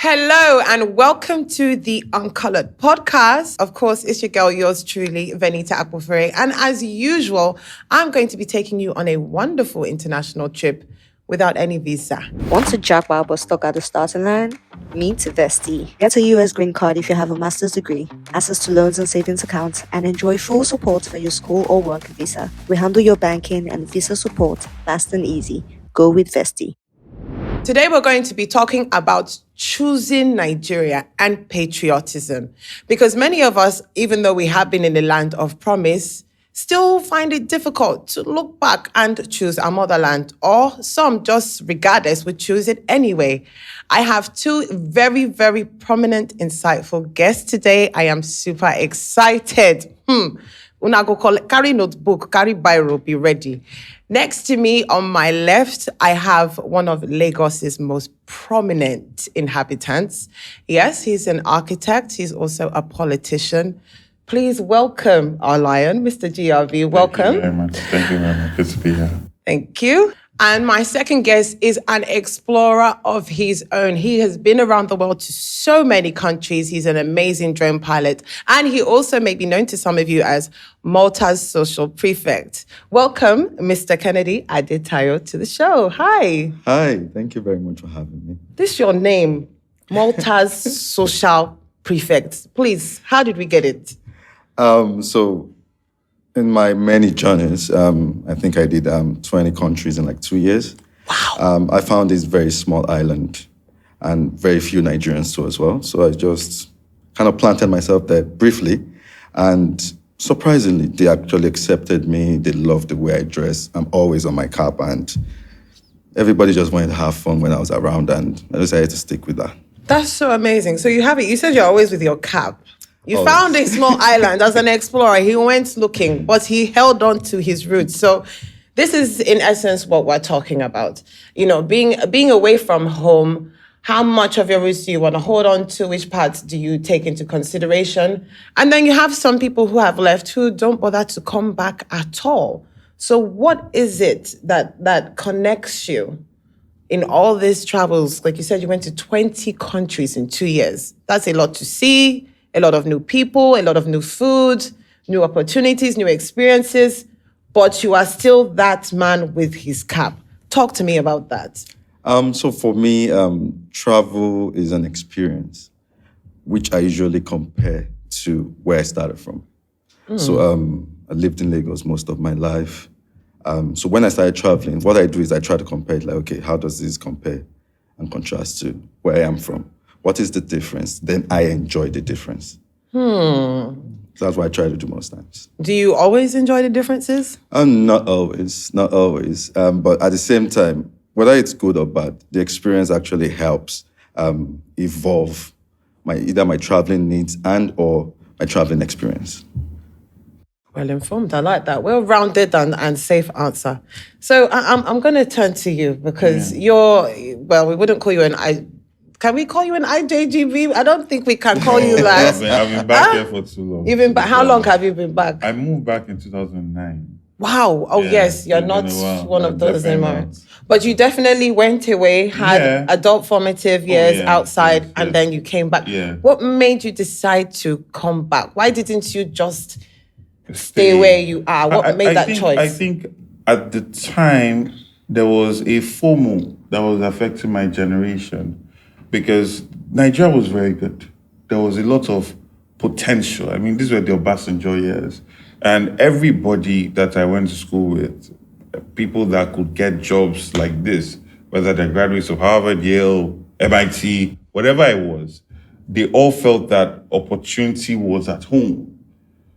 Hello and welcome to the Uncolored Podcast. Of course, it's your girl, yours truly, Venita Akpofure. And as usual, I'm going to be taking you on a wonderful international trip without any visa. Want to jackpot but stuck at the starting line? Meet Vesti. Get a US green card if you have a master's degree, access to loans and savings accounts, and enjoy full support for your school or work visa. We handle your banking and visa support fast and easy. Go with Vesti. Today, we're going to be talking about choosing Nigeria and patriotism. Because many of us, even though we have been in the land of promise, still find it difficult to look back and choose our motherland, or some just regardless would choose it anyway. I have two very, very prominent, insightful guests today. I am super excited. Una go carry notebook, carry biro, be ready. Next to me on my left, I have one of Lagos's most prominent inhabitants. Yes, he's an architect. He's also a politician. Please welcome our lion, Mr. GRV. Welcome. Thank you very much. Good to be here. Thank you. And my second guest is an explorer of his own. He has been around the world to so many countries. He's an amazing drone pilot. And he also may be known to some of you as Malta's social prefect. Welcome, Mr. Kennedy Adetayo, to the show. Hi. Hi. Thank you very much for having me. This is your name, Malta's social prefect. Please, how did we get it? So in my many journeys, I think I did 20 countries in like 2 years. Wow. I found this very small island and very few Nigerians too as well. So I just kind of planted myself there briefly. And surprisingly, they actually accepted me. They loved the way I dress. I'm always on my cap and everybody just wanted to have fun when I was around. And I decided to stick with that. That's so amazing. So you have it. You said you're always with your cap. You found a small island as an explorer. He went looking, but he held on to his roots. So this is, in essence, what we're talking about. You know, being away from home, how much of your roots do you want to hold on to? Which parts do you take into consideration? And then you have some people who have left who don't bother to come back at all. So what is it that connects you in all these travels? Like you said, you went to 20 countries in 2 years. That's a lot to see. A lot of new people, a lot of new food, new opportunities, new experiences, but you are still that man with his cap. Talk to me about that. So for me, travel is an experience, which I usually compare to where I started from. So I lived in Lagos most of my life. So when I started traveling, what I do is I try to compare it like, okay, how does this compare and contrast to where I am from? What is the difference? Then I enjoy the difference. That's what I try to do most times. Do you always enjoy the differences? Not always. But at the same time, whether it's good or bad, the experience actually helps evolve either my traveling needs and or my traveling experience. Well informed. I like that. Well-rounded and safe answer. So I'm going to turn to you because we wouldn't call you can we call you an IJGB? I don't think we can call you that. I've been back here for too long. You've been back. How long have you been back? I moved back in 2009. Wow. Oh, yes. You're not one of those anymore. But you definitely went away, had adult formative years outside, and then you came back. Yeah. What made you decide to come back? Why didn't you just stay where you are? What made that choice? I think at the time, there was a FOMO that was affecting my generation. Because Nigeria was very good. There was a lot of potential. I mean, these were the Obasanjo years. And everybody that I went to school with, people that could get jobs like this, whether they're graduates of Harvard, Yale, MIT, whatever it was, they all felt that opportunity was at home.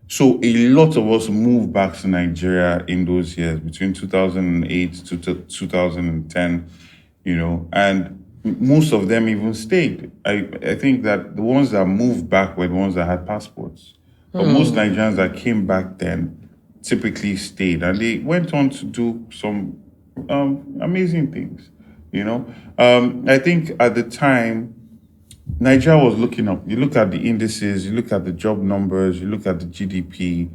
So a lot of us moved back to Nigeria in those years, between 2008 to 2010, and most of them even stayed. I think that the ones that moved back were the ones that had passports. But most Nigerians that came back then typically stayed. And they went on to do some amazing things, I think at the time, Nigeria was looking up. You look at the indices, you look at the job numbers, you look at the GDP.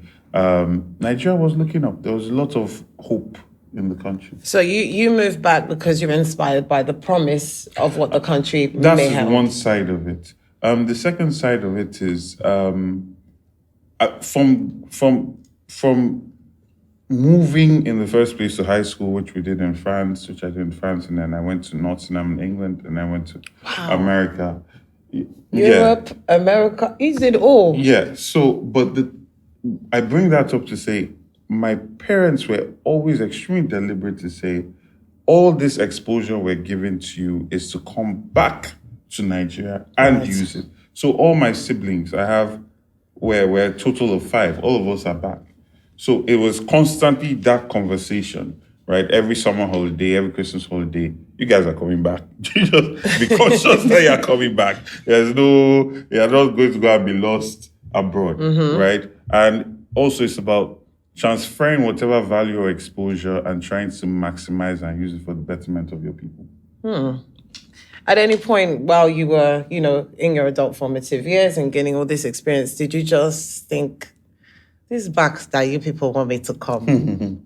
Nigeria was looking up. There was a lot of hope in the country. So you moved back because you're inspired by the promise of what the country That's may have. one side of it. The second side of it is from moving in the first place to high school, which we did in France, which I did in France, and then I went to Nottingham in England, and I went to America. Europe, America, you did all. Yeah. So, but I bring that up to say my parents were always extremely deliberate to say, all this exposure we're giving to you is to come back to Nigeria and use it. So all my siblings, we're a total of 5. All of us are back. So it was constantly that conversation, right? Every summer holiday, every Christmas holiday, you guys are coming back. Just be conscious that you're coming back. You're not going to go and be lost abroad, right? And also it's about transferring whatever value or exposure and trying to maximize and use it for the betterment of your people. At any point while you were, in your adult formative years and gaining all this experience, did you just think, this back that you people want me to come?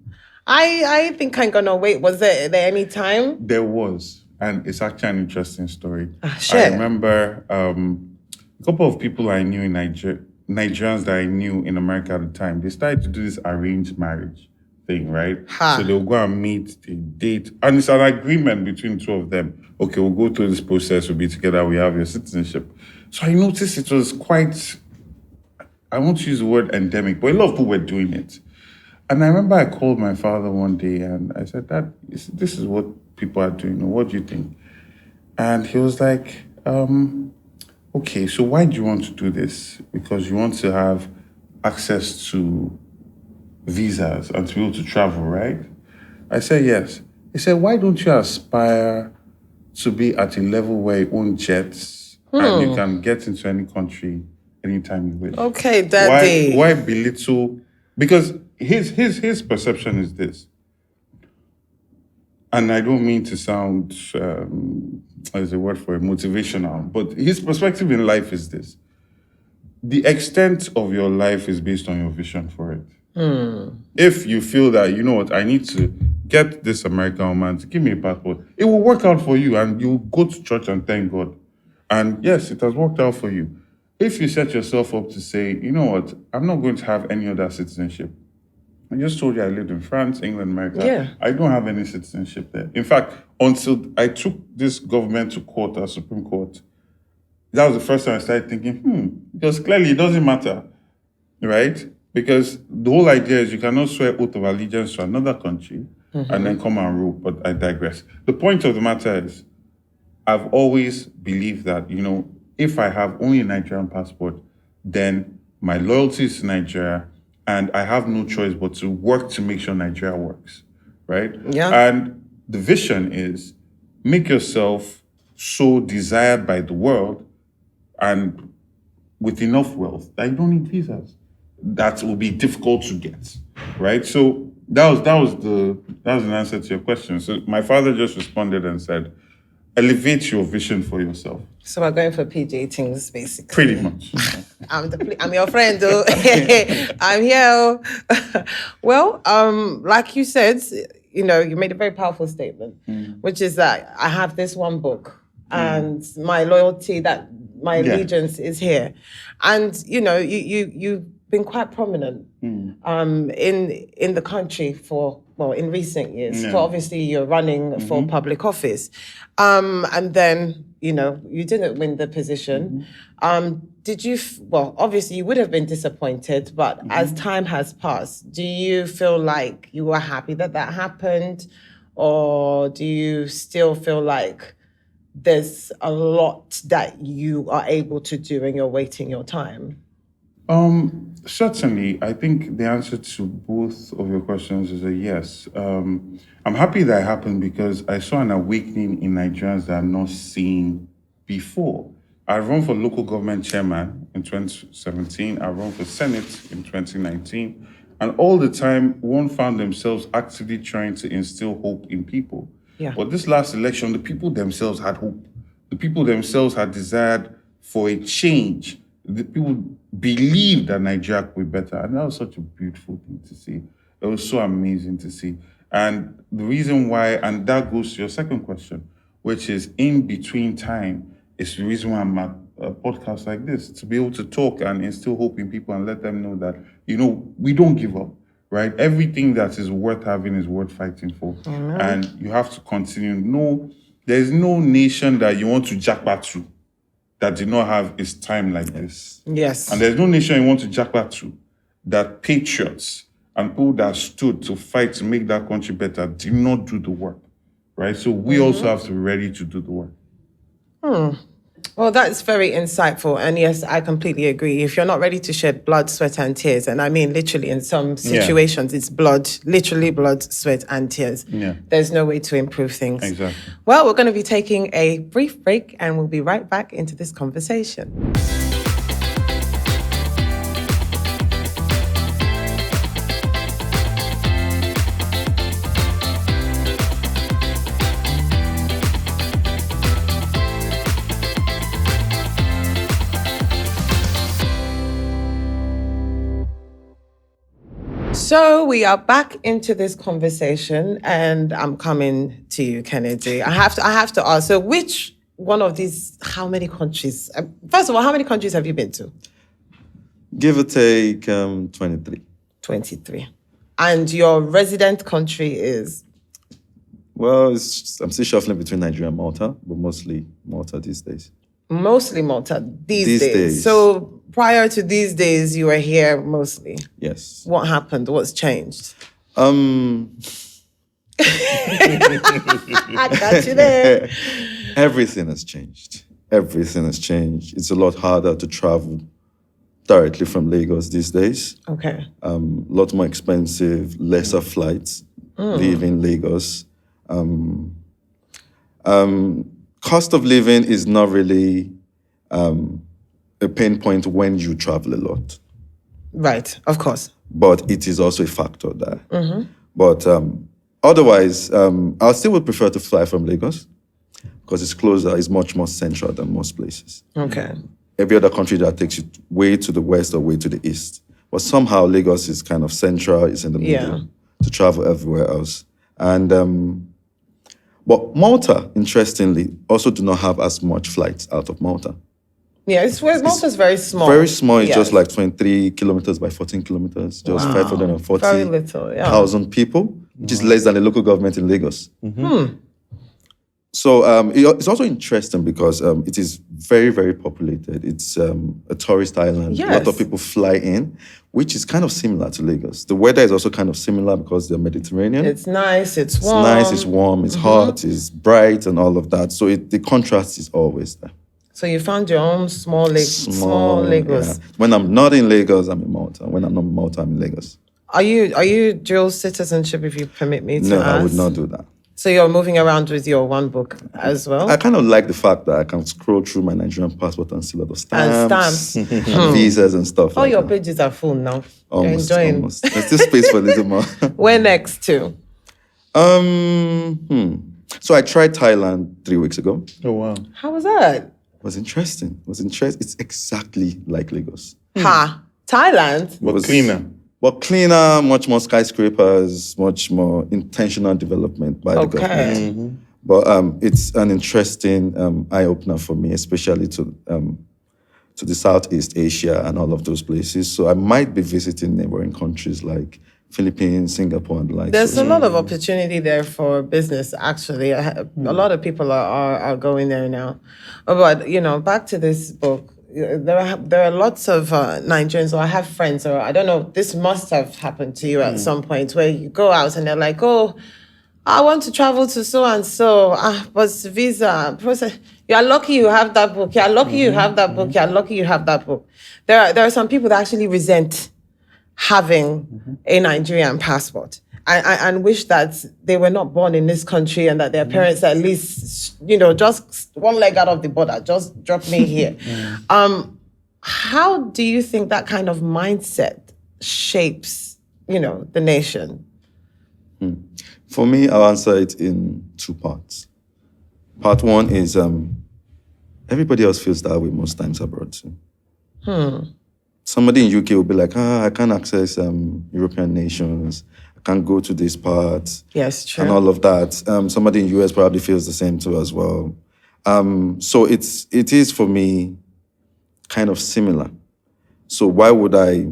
I think I'm gonna wait. Was there any time? There was, and it's actually an interesting story. Sure. I remember a couple of people I knew in Nigerians that I knew in America at the time, they started to do this arranged marriage thing, right? So they'll go and meet, they date, and it's an agreement between the two of them. Okay, we'll go through this process, we'll be together, we have your citizenship. So I noticed it was quite, I won't use the word endemic, but a lot of people were doing it. And I remember I called my father one day and I said, Dad, this is what people are doing. What do you think? And he was like, okay, so why do you want to do this? Because you want to have access to visas and to be able to travel, right? I said, yes. He said, why don't you aspire to be at a level where you own jets and you can get into any country anytime you wish? Okay, Daddy. Why belittle? Because his perception is this, and I don't mean to sound, as a word for it, motivational, but his perspective in life is this. The extent of your life is based on your vision for it. If you feel that, you know what, I need to get this American woman to give me a passport, it will work out for you and you'll go to church and thank God. And yes, it has worked out for you. If you set yourself up to say, you know what, I'm not going to have any other citizenship. I just told you I lived in France, England, America. Yeah. I don't have any citizenship there. In fact, until I took this government to court, our Supreme Court, that was the first time I started thinking, because clearly it doesn't matter, right? Because the whole idea is you cannot swear oath of allegiance to another country and then come and rule, but I digress. The point of the matter is, I've always believed that, if I have only a Nigerian passport, then my loyalty is to Nigeria, and I have no choice but to work to make sure Nigeria works, right? Yeah. And the vision is make yourself so desired by the world and with enough wealth that you don't need visas. That will be difficult to get, right? So that was an answer to your question. So my father just responded and said, elevate your vision for yourself. So we're going for PJ things, basically. Pretty much. I'm your friend, though. I'm here. Well, like you said, you made a very powerful statement, which is that I have this one book and my loyalty, my allegiance is here. And, you've been quite prominent in the country in recent years. So obviously you're running for public office. And then, you didn't win the position. Did you, obviously you would have been disappointed, but as time has passed, do you feel like you were happy that happened? Or do you still feel like there's a lot that you are able to do and you're waiting your time? Certainly, I think the answer to both of your questions is a yes. I'm happy that happened because I saw an awakening in Nigerians that I've not seen before. I ran for local government chairman in 2017. I ran for Senate in 2019. And all the time, one found themselves actively trying to instill hope in people. Yeah. But this last election, the people themselves had hope. The people themselves had desired for a change. The people believed that Nigeria could be better. And that was such a beautiful thing to see. It was so amazing to see. And the reason why, and that goes to your second question, which is in between time, is the reason why I'm at a podcast like this, to be able to talk and instill hope in people and let them know that, we don't give up, right? Everything that is worth having is worth fighting for. And you have to continue. No, there's no nation that you want to jackpot to that did not have its time like this. Yes. And there's no nation you want to jackpot to that patriots and people that stood to fight to make that country better did not do the work, right? So we also have to be ready to do the work. Well, that's very insightful. And yes, I completely agree. If you're not ready to shed blood, sweat, and tears, and I mean literally in some situations, it's blood, literally blood, sweat, and tears. Yeah. There's no way to improve things. Exactly. Well, we're going to be taking a brief break and we'll be right back into this conversation. So we are back into this conversation, and I'm coming to you, Kennedy. I have to ask. So, which one of these? How many countries? First of all, how many countries have you been to? Give or take 23. 23. And your resident country is? Well, I'm still shuffling between Nigeria and Malta, but mostly Malta these days. Mostly Malta these days. days. So prior to these days, you were here mostly. Yes. What happened? What's changed? I got you there. Everything has changed. Everything has changed. It's a lot harder to travel directly from Lagos these days. Okay. A lot more expensive, lesser flights leaving Lagos. Cost of living is not really a pain point when you travel a lot. Right, of course. But it is also a factor there. But otherwise, I still would prefer to fly from Lagos because it's closer, it's much more central than most places. Okay. Every other country that takes you way to the west or way to the east. But somehow Lagos is kind of central, it's in the middle to travel everywhere else. And but Malta, interestingly, also do not have as much flights out of Malta. Yeah, Malta's very small. Very small. It's Yes. just like 23 kilometers by 14 kilometers. Just Wow. 540,000 Very little, people, which is less than the local government in Lagos. So it's also interesting because it is very, very populated. It's a tourist island. Yes. A lot of people fly in, which is kind of similar to Lagos. The weather is also kind of similar because they're Mediterranean. It's nice, it's It's warm. nice, it's warm, it's hot, it's bright, and all of that. So the contrast is always there. So you found your own small Lagos. Yeah. When I'm not in Lagos, I'm in Malta. When I'm not in Malta, I'm in Lagos. Are you dual citizenship, if you permit me to No, ask? I would not do that. So you're moving around with your one book as well? I kind of like the fact that I can scroll through my Nigerian passport and see a lot of stamps. And And visas and stuff All like your that. pages are full now. Almost, You're enjoying. almost. There's still space for a little more. Where next to? So I tried Thailand 3 weeks ago. Oh, wow. How was that? It was interesting. It's exactly like Lagos. Ha! Thailand? It But was cleaner. But cleaner, much more skyscrapers, much more intentional development by the government. But it's an interesting eye-opener for me, especially to the Southeast Asia and all of those places. So I might be visiting neighboring countries like Philippines, Singapore, and the like. There's a lot of opportunity there for business, actually. A lot of people are going there now. But, back to this book. There are lots of Nigerians, or I have friends, or I don't know, this must have happened to you at some point, where you go out and they're like, oh, I want to travel to so-and-so, but visa process. You're lucky you have that book. You're lucky you have that book. You're lucky you have that book. There are some people that actually resent having a Nigerian passport and wish that they were not born in this country and that their parents at least, just one leg out of the border, just drop me here. How do you think that kind of mindset shapes, the nation? For me, I'll answer it in 2 parts. Part 1 is everybody else feels that way most times abroad too. Somebody in UK will be like, I can't access European nations. I can't go to this part. Yes, true. And all of that. Somebody in the US probably feels the same too as well. So it is for me kind of similar. So why would I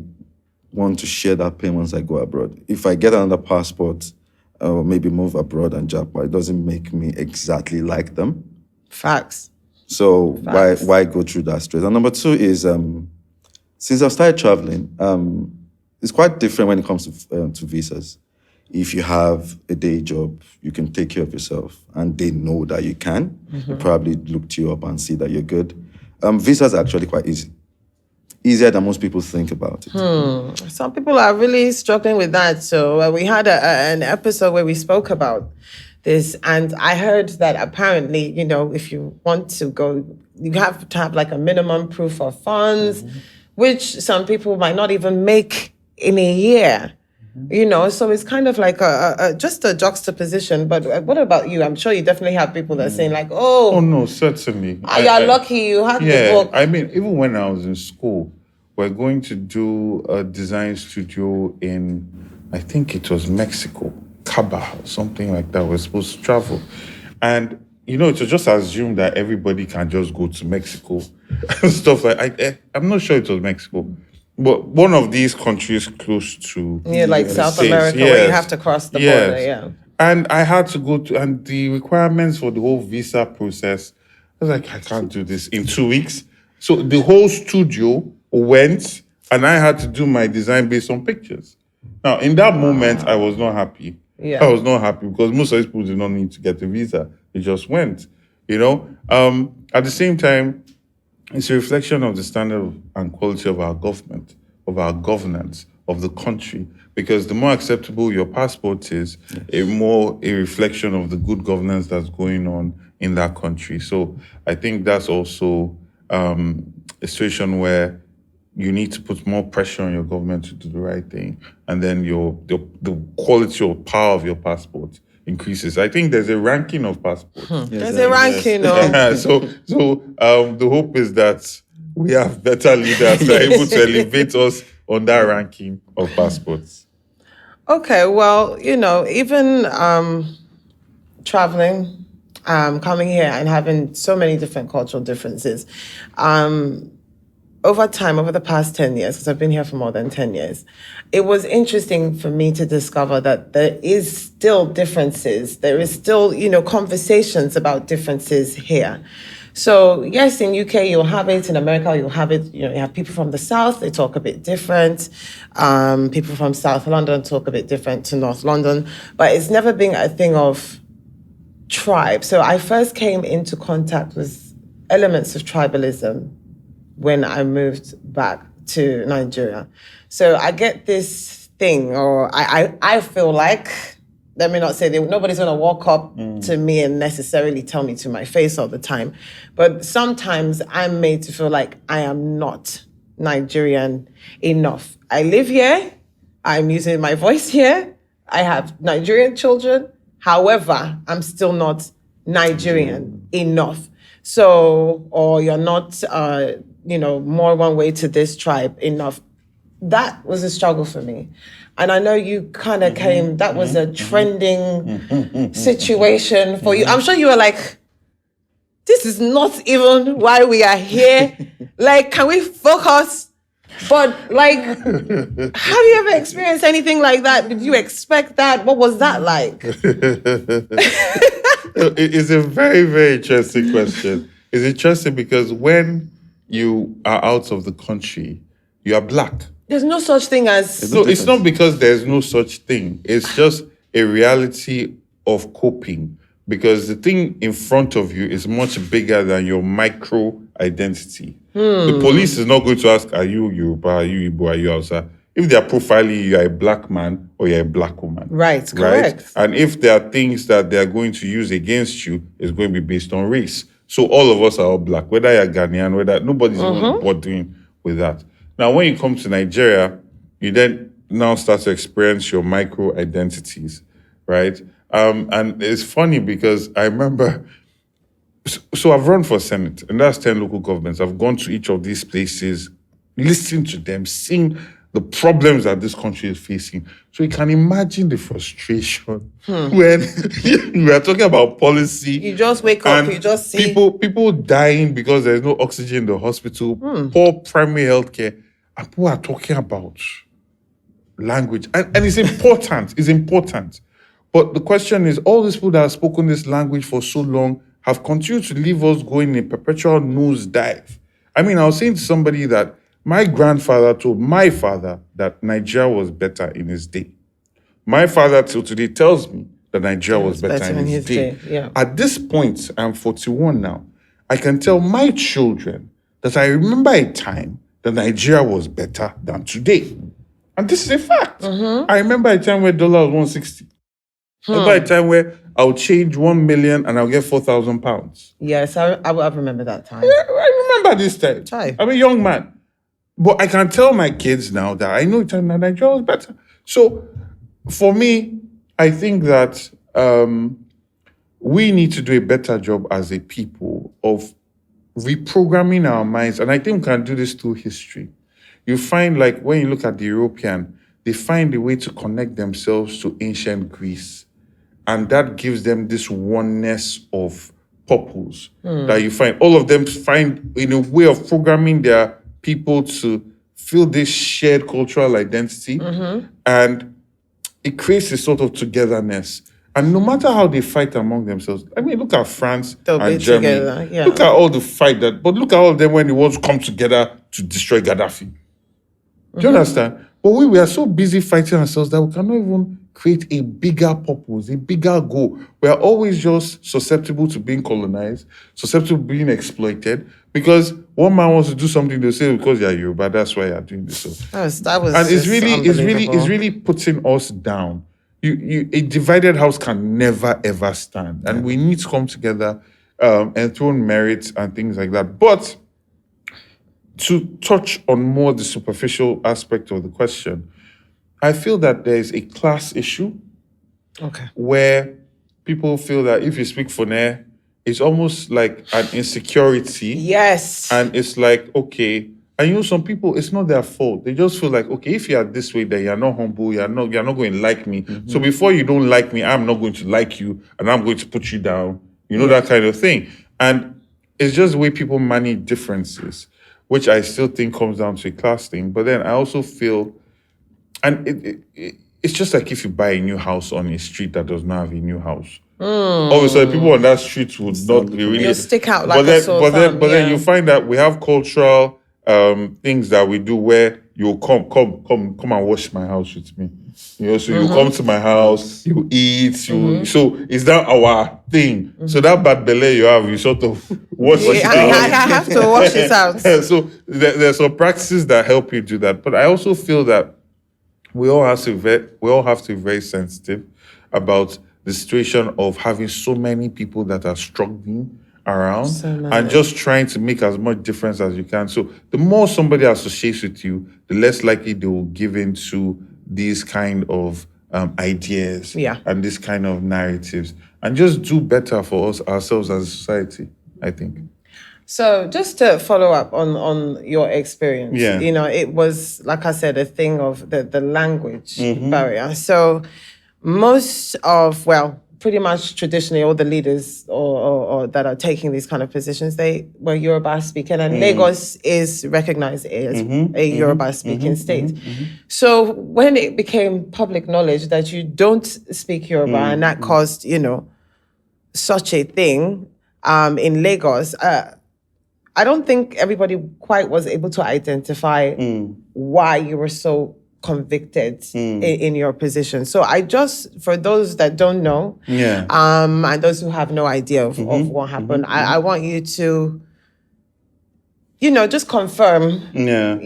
want to share that pain once I go abroad? If I get another passport, or maybe move abroad and Japa, it doesn't make me exactly like them. Facts. So Facts. why go through that stress? And number two is, since I've started traveling, it's quite different when it comes to visas. If you have a day job, you can take care of yourself, and they know that you can. They probably look you up and see that you're good. Visas are actually quite easy. Easier than most people think about it. Some people are really struggling with that. So we had an episode where we spoke about this, and I heard that apparently, if you want to go, you have to have like a minimum proof of funds, which some people might not even make in a year. So it's kind of like just a juxtaposition. But what about you? I'm sure you definitely have people that are saying like, Oh no, certainly. You're lucky you have the book. I mean, even when I was in school, we're going to do a design studio in, I think it was Mexico, Caba, something like that. We're supposed to travel. And, it was just assumed that everybody can just go to Mexico and stuff like that. I'm not sure it was Mexico. But one of these countries close to like South States. America, where you have to cross the border, yeah. And I had to go to, and the requirements for the whole visa process, I was like, I can't do this in 2 weeks. So the whole studio went, and I had to do my design based on pictures. Now, in that moment, I was not happy. Yeah. I was not happy because most of these people did not need to get a visa. They just went, At the same time, it's a reflection of the standard and quality of our government, of our governance, of the country. Because the more acceptable your passport is, a reflection of the good governance that's going on in that country. So I think that's also a situation where you need to put more pressure on your government to do the right thing. And then the quality or power of your passport increases. I think there's a ranking of passports. There's a ranking, So the hope is that we have better leaders that are able to elevate us on that ranking of passports. Okay, well, even traveling, coming here and having so many different cultural differences, over time, over the past 10 years, because I've been here for more than 10 years, it was interesting for me to discover that there is still differences. There is still, conversations about differences here. So yes, in UK, you'll have it. In America, you'll have it. You have people from the South, they talk a bit different. People from South London talk a bit different to North London. But it's never been a thing of tribe. So I first came into contact with elements of tribalism when I moved back to Nigeria. So I get this thing, or I feel like, let me not say that nobody's going to walk up to me and necessarily tell me to my face all the time. But sometimes I'm made to feel like I am not Nigerian enough. I live here. I'm using my voice here. I have Nigerian children. However, I'm still not Nigerian enough. So, or you're not, more one way to this tribe enough. That was a struggle for me. And I know you kind of came, that was a trending situation for you. I'm sure you were like, this is not even why we are here. Like, can we focus? But like, have you ever experienced anything like that? Did you expect that? What was that like? It's a very, very interesting question. It's interesting because when you are out of the country, you are black. There's no such thing as... No, it's not because there's no such thing. It's just a reality of coping. Because the thing in front of you is much bigger than your micro identity. The police is not going to ask, are you Yoruba, are you Igbo, are you Hausa? If they are profiling you, you are a black man or you're a black woman. Right, correct. And if there are things that they are going to use against you, it's going to be based on race. So all of us are all black, whether you're Ghanaian, whether nobody's bothering with that. Now, when you come to Nigeria, you then now start to experience your micro identities, right? And it's funny because I remember, so I've run for Senate, and that's 10 local governments. I've gone to each of these places, listened to them, seen the problems that this country is facing. So you can imagine the frustration when we are talking about policy. You just wake up, you just see people dying because there's no oxygen in the hospital, poor primary health care, and people are talking about language. And it's important. It's important. But the question is, all these people that have spoken this language for so long have continued to leave us going in a perpetual nosedive. I mean, I was saying to somebody that my grandfather told my father that Nigeria was better in his day. My father till today tells me that Nigeria was better in his day. Yeah. At this point, I'm 41 now. I can tell my children that I remember a time that Nigeria was better than today. And this is a fact. I remember a time where dollar was 160. I remember a time where I'll change 1 million and I'll get 4,000 pounds. Yes, I remember that time. I remember this time. I'm a young man. But I can tell my kids now that I know that Nigeria was better. So for me, I think that we need to do a better job as a people of reprogramming our minds. And I think we can do this through history. You find, like, when you look at the European, they find a way to connect themselves to ancient Greece. And that gives them this oneness of purpose that you find. All of them find in a way of programming their people to feel this shared cultural identity, and it creates a sort of togetherness. And no matter how they fight among themselves, I mean, look at France and Germany. Together, yeah. Look at all the fight but look at all of them when they want to come together to destroy Gaddafi. Do you understand? But we are so busy fighting ourselves that we cannot even create a bigger purpose, a bigger goal. We are always just susceptible to being colonized, susceptible to being exploited, because one man wants to do something, they'll say, because you're Yoruba, that's why you're doing this. That was and it's really putting us down. A divided house can never, ever stand. And we need to come together, enthrone merits and things like that. But to touch on more the superficial aspect of the question, I feel that there's a class issue where people feel that if you speak Fone, it's almost like an insecurity. Yes. And it's like, okay. And you know, some people, it's not their fault. They just feel like, okay, if you are this way, then you're not humble, you're not going to like me. So before you don't like me, I'm not going to like you, and I'm going to put you down. You know, that kind of thing. And it's just the way people manage differences, which I still think comes down to a class thing. But then I also feel, and it's just like if you buy a new house on a street that does not have a new house. Obviously, people on that street would not be really... You'll stick out like a sore thumb. But then you find that we have cultural things that we do where you'll come and wash my house with me. You know, so you come to my house, you eat, so is that our thing? So that bad belly you have, you sort of wash it out. I have to wash it out. So there's some practices that help you do that. But I also feel that we all have to be very sensitive about the situation of having so many people that are struggling around and just trying to make as much difference as you can. So the more somebody associates with you, the less likely they will give in to these kind of ideas and these kind of narratives, and just do better for ourselves as a society, I think. So just to follow up on your experience, you know, it was, like I said, a thing of the language barrier. So pretty much traditionally all the leaders or that are taking these kind of positions, they were Yoruba speaking, and Lagos is recognized as a Yoruba speaking state. So when it became public knowledge that you don't speak Yoruba and that caused, you know, such a thing in Lagos, I don't think everybody quite was able to identify why you were so convicted in your position. So for those that don't know, and those who have no idea of what happened, I want you to, you know, just confirm. No,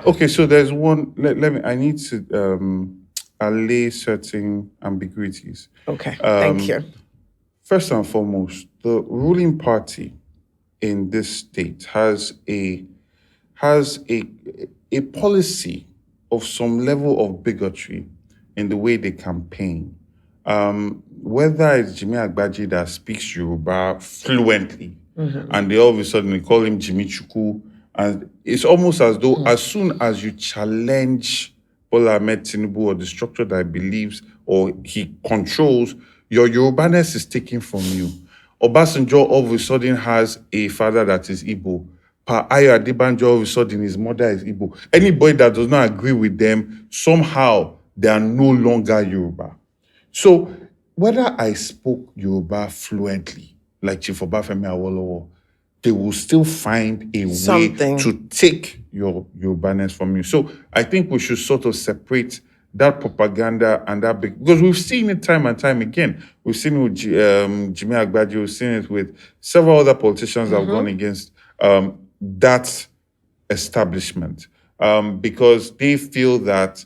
okay, so there's one, I need to allay certain ambiguities. Okay, thank you. First and foremost, the ruling party in this state has a policy of some level of bigotry in the way they campaign. Whether it's Jimmy Agbaji that speaks Yoruba fluently, and they all of a sudden they call him Jimmy Chukwu, And it's almost as though as soon as you challenge Bola Ahmed Tinubu or the structure that he believes or he controls, your Yorubaness is taken from you. Obasanjo all of a sudden has a father that is Igbo. Pa Ayo Adebanjo all of a sudden his mother is Igbo. Anybody that does not agree with them, somehow they are no longer Yoruba. So whether I spoke Yoruba fluently, like Chief Obafemi Awolowo, they will still find a way to take your Yorubaness from you. So I think we should sort of separate that propaganda and that because we've seen it time and time again. We've seen it with Jimmy Agbaji, we've seen it with several other politicians that have gone against that establishment because they feel that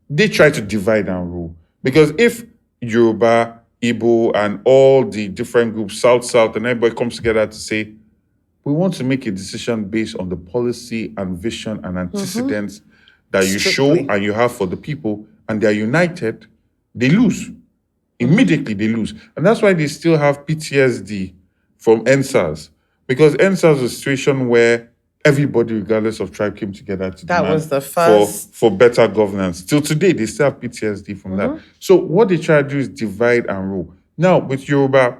they try to divide and rule. Because if Yoruba, Igbo, and all the different groups, South, and everybody comes together to say, we want to make a decision based on the policy and vision and antecedents that you show and you have for the people, and they're united, they lose. Immediately they lose. And that's why they still have PTSD from NSAS. Because NSAS was a situation where everybody, regardless of tribe, came together to demand for better governance. Till today, they still have PTSD from that. So what they try to do is divide and rule. Now, with Yoruba,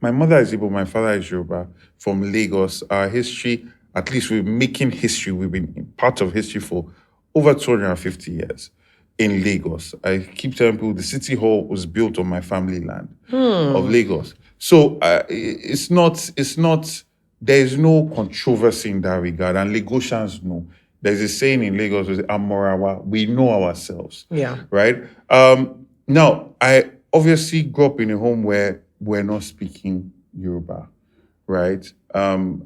my mother is Igbo, my father is Yoruba, from Lagos. Our history, at least we're making history. We've been part of history for over 250 years in Lagos. I keep telling people the city hall was built on my family land of Lagos. So it's not, there is no controversy in that regard. And Lagosians know. There's a saying in Lagos, Amorawa, we know ourselves. Yeah. Right? Now, I obviously grew up in a home where we're not speaking Yoruba, right? And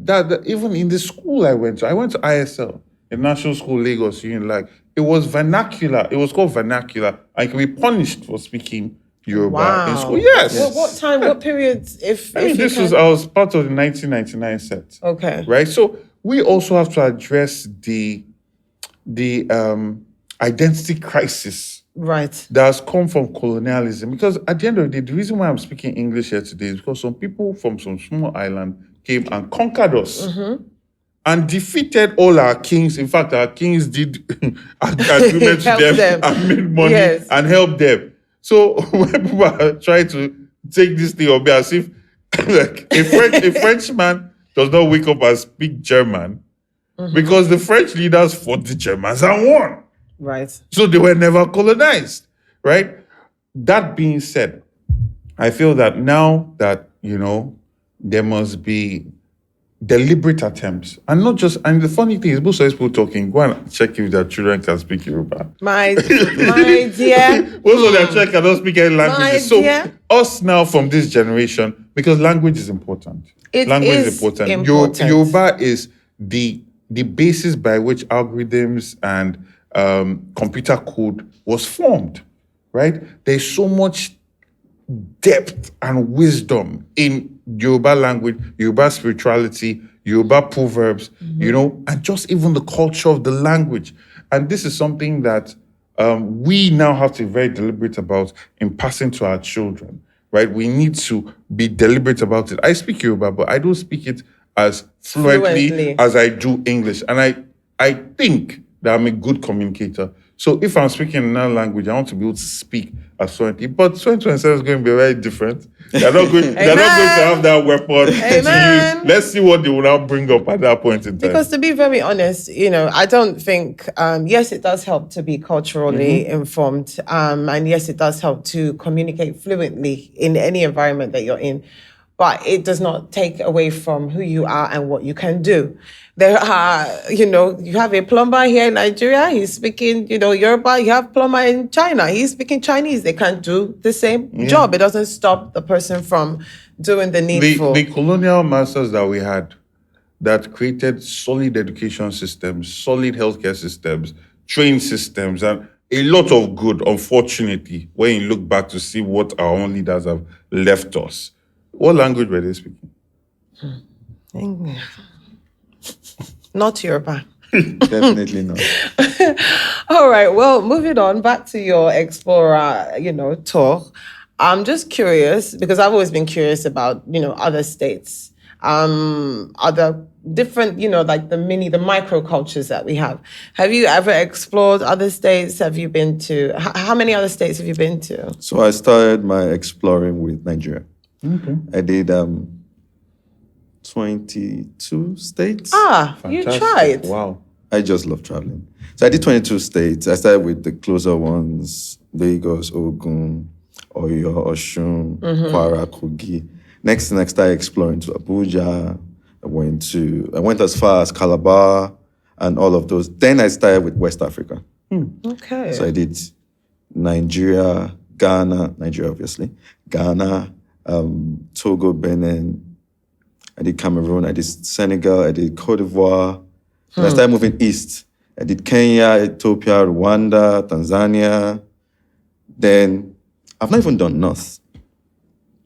that even in the school I went to ISL, in National School Lagos, it was vernacular. It was called vernacular. I can be punished for speaking Yoruba in school. Yes. Well, what time, what period? I was part of the 1999 set. Okay. Right? So we also have to address the identity crisis. Right. That has come from colonialism. Because at the end of the day, the reason why I'm speaking English here today is because some people from some small island came and conquered us. And defeated all our kings. In fact, our kings did agreement to them and made money and helped them. So when people are trying to take this thing or be as if like a Frenchman does not wake up and speak German because the French leaders fought the Germans and won. Right. So they were never colonized. Right? That being said, I feel that now that, there must be deliberate attempts. And not just, and the funny thing is, most of these people talking, go and check if their children can speak Yoruba. My dear. Most of their children cannot speak any languages. So us now from this generation, because language is important. Language is important. Yoruba is the basis by which algorithms and computer code was formed, right? There's so much depth and wisdom in Yoruba language, Yoruba spirituality, Yoruba proverbs, and just even the culture of the language. And this is something that we now have to be very deliberate about in passing to our children, right? We need to be deliberate about it. I speak Yoruba, but I don't speak it as fluently as I do English. And I think that I'm a good communicator. So if I'm speaking another language, I want to be able to speak as fluently. But 2027 is going to be very different. They're not going to have that weapon to use. Let's see what they will now bring up at that point in time. Because to be very honest, I don't think, yes, it does help to be culturally informed. And yes, it does help to communicate fluently in any environment that you're in. But it does not take away from who you are and what you can do. There are, you have a plumber here in Nigeria, he's speaking, Yoruba, you have plumber in China, he's speaking Chinese. They can't do the same job. It doesn't stop the person from doing the needful. The colonial masters that we had that created solid education systems, solid healthcare systems, train systems, and a lot of good, unfortunately, when you look back to see what our own leaders have left us. What language were they speaking? Not Yoruba. Definitely not. All right. Well, moving on back to your Explorer, tour. I'm just curious because I've always been curious about, other states, other different, like the micro cultures that we have. Have you ever explored other states? Have you been to, how many other states have you been to? So I started my exploring with Nigeria. Okay. I did 22 states. You tried. Wow. I just love traveling. So I did 22 states. I started with the closer ones, Lagos, Ogun, Oyo, Osun, Kwara, Kogi. Next thing I started exploring to Abuja. I went as far as Calabar and all of those. Then I started with West Africa. Okay. So I did Nigeria, obviously, Ghana, Togo, Benin. I did Cameroon, I did Senegal, I did Cote d'Ivoire. Then I started moving east. I did Kenya, Ethiopia, Rwanda, Tanzania. Then I've not even done North.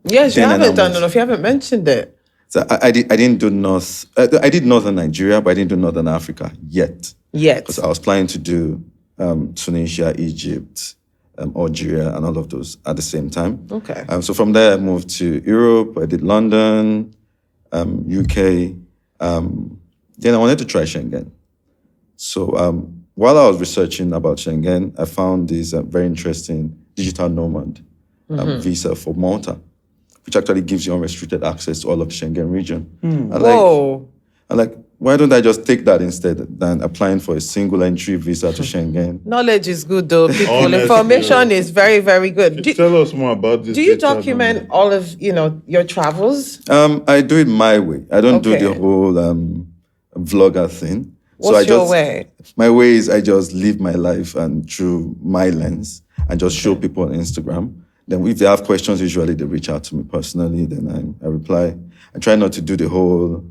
Yes, you haven't done enough. You haven't mentioned it. So I didn't do North. I did Northern Nigeria, but I didn't do Northern Africa yet. Because I was planning to do Tunisia, Egypt, Algeria, and all of those at the same time. Okay. So from there, I moved to Europe. I did London, UK. Then I wanted to try Schengen. So while I was researching about Schengen, I found this very interesting digital nomad visa for Malta, which actually gives you unrestricted access to all of the Schengen region. I'm like, why don't I just take that instead than applying for a single entry visa to Schengen? Knowledge is good, though, people. Honestly, Information is very, very good. Tell us more about this. Do you document all of, your travels? I do it my way. I don't do the whole vlogger thing. What's your way? My way is I just live my life and through my lens and just show people on Instagram. Then if they have questions, usually they reach out to me personally. Then I reply. I try not to do the whole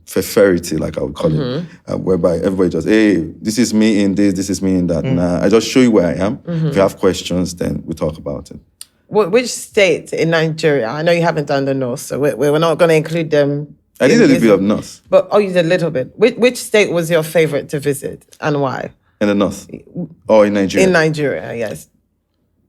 fairity, like I would call it, whereby everybody just, hey, this is me in this is me in that. Nah, I just show you where I am. If you have questions, then we talk about it. Which state in Nigeria? I know you haven't done the North, so we're not going to include them. I did a little bit of North. But, you did a little bit. Which state was your favorite to visit and why? In the North? Or in Nigeria? In Nigeria, yes.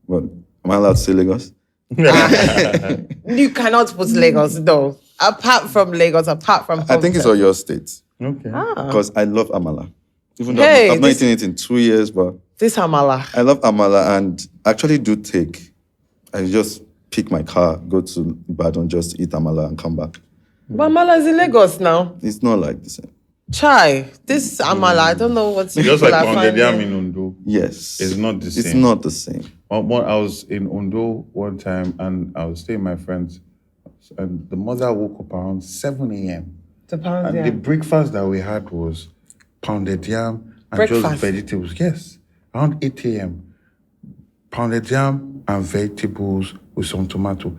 Well, am I allowed to say Lagos? You cannot put Lagos, though. Apart from Lagos, apart from I think it's all your state. Okay. Because I love Amala. Even though I've not eaten it in 2 years, but... This Amala. I love Amala and actually I just pick my car, go to Ibadan, just eat Amala and come back. But Amala is in Lagos now. It's not like the same. Chai, this Amala, I don't know what Just like pounded yam in Ondo. Yes. It's not the same. It's not the same. I was in Ondo one time and I was staying with my friends and the mother woke up around 7 a.m. To pound And yam. the breakfast that we had was pounded yam and just vegetables. Yes, around 8 a.m. Pounded yam and vegetables with some tomato.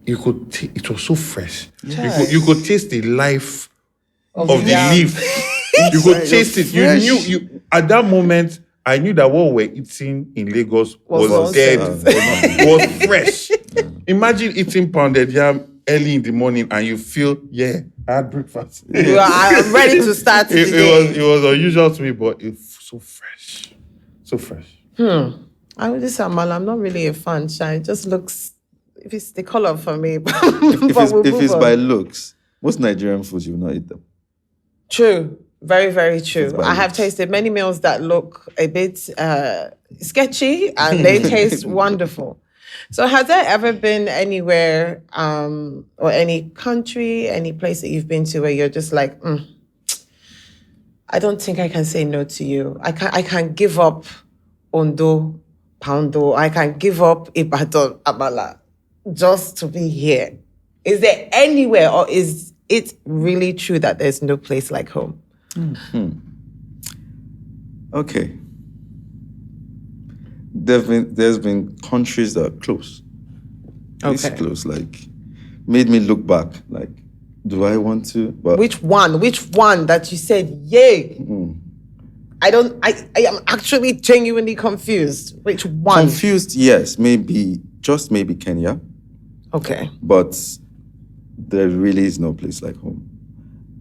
It was so fresh. Yes. You could taste the life of the yam. leaf. You could taste it. You knew at that moment. I knew that what we're eating in Lagos was dead, was fresh. Imagine eating pounded yam early in the morning and you feel, I had breakfast. I'm ready to start today. It was unusual to me, but it's so fresh. So fresh. This Amala, I'm not really a fan, Shai. It just looks, if it's the color for me. If it's by looks, most Nigerian foods, you will not eat them. True. Very, very true. I have tasted many meals that look a bit sketchy and they taste wonderful. So has there ever been anywhere or any country, any place that you've been to where you're just like, I don't think I can say no to you. I can't give up Ondo, Poundo. I can give up Ibadan, Amala just to be here. Is there anywhere or is it really true that there's no place like home? Okay. There's been countries that are close. It's close, like made me look back, like, do I want to? But Which one that you said, yay? I am actually genuinely confused. Which one? Confused, yes, just maybe Kenya. Okay. But there really is no place like home.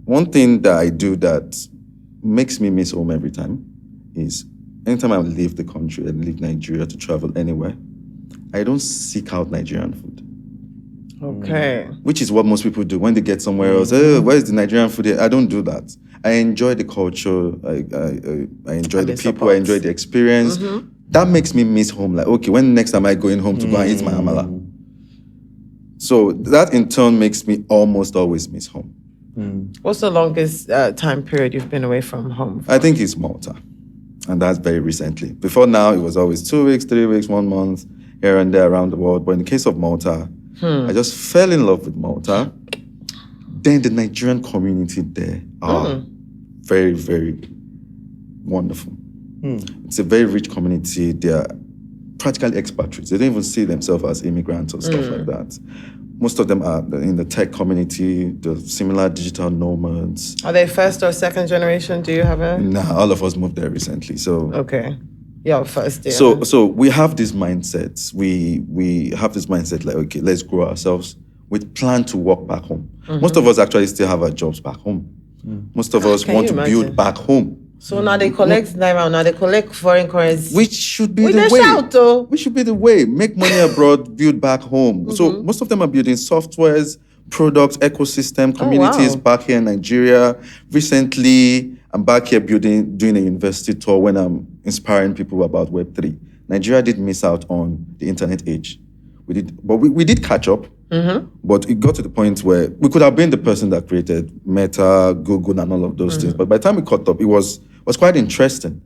One thing that I do that makes me miss home every time is anytime I leave the country and leave Nigeria to travel anywhere, I don't seek out Nigerian food. Okay. Which is what most people do when they get somewhere else. Oh, where's the Nigerian food here? I don't do that. I enjoy the culture. I enjoy the people. I enjoy the experience. That makes me miss home. Like, okay, when next time I going home to go and eat my amala? So that in turn makes me almost always miss home. What's the longest time period you've been away from home? I think it's Malta. And that's very recently. Before now, it was always 2 weeks, 3 weeks, 1 month, here and there around the world. But in the case of Malta, I just fell in love with Malta. Then the Nigerian community there are very, very wonderful. It's a very rich community. They are practically expatriates. They don't even see themselves as immigrants or stuff like that. Most of them are in the tech community, the similar digital nomads. Are they first or second generation? Do you have a... Nah, all of us moved there recently. So okay. Yeah, first, yeah. So we have this mindset. We have this mindset like, okay, let's grow ourselves. We plan to work back home. Most of us actually still have our jobs back home. Most of us want to build back home. So now they collect Naira, now they collect foreign currency. Which should be the way. Shout, though. Which should be the way. Make money abroad, build back home. So most of them are building softwares, products, ecosystem, communities back here in Nigeria. Recently, I'm back here doing a university tour when I'm inspiring people about Web3. Nigeria did miss out on the internet age. We did catch up. But it got to the point where we could have been the person that created Meta, Google, and all of those things. But by the time we caught up, it was quite interesting.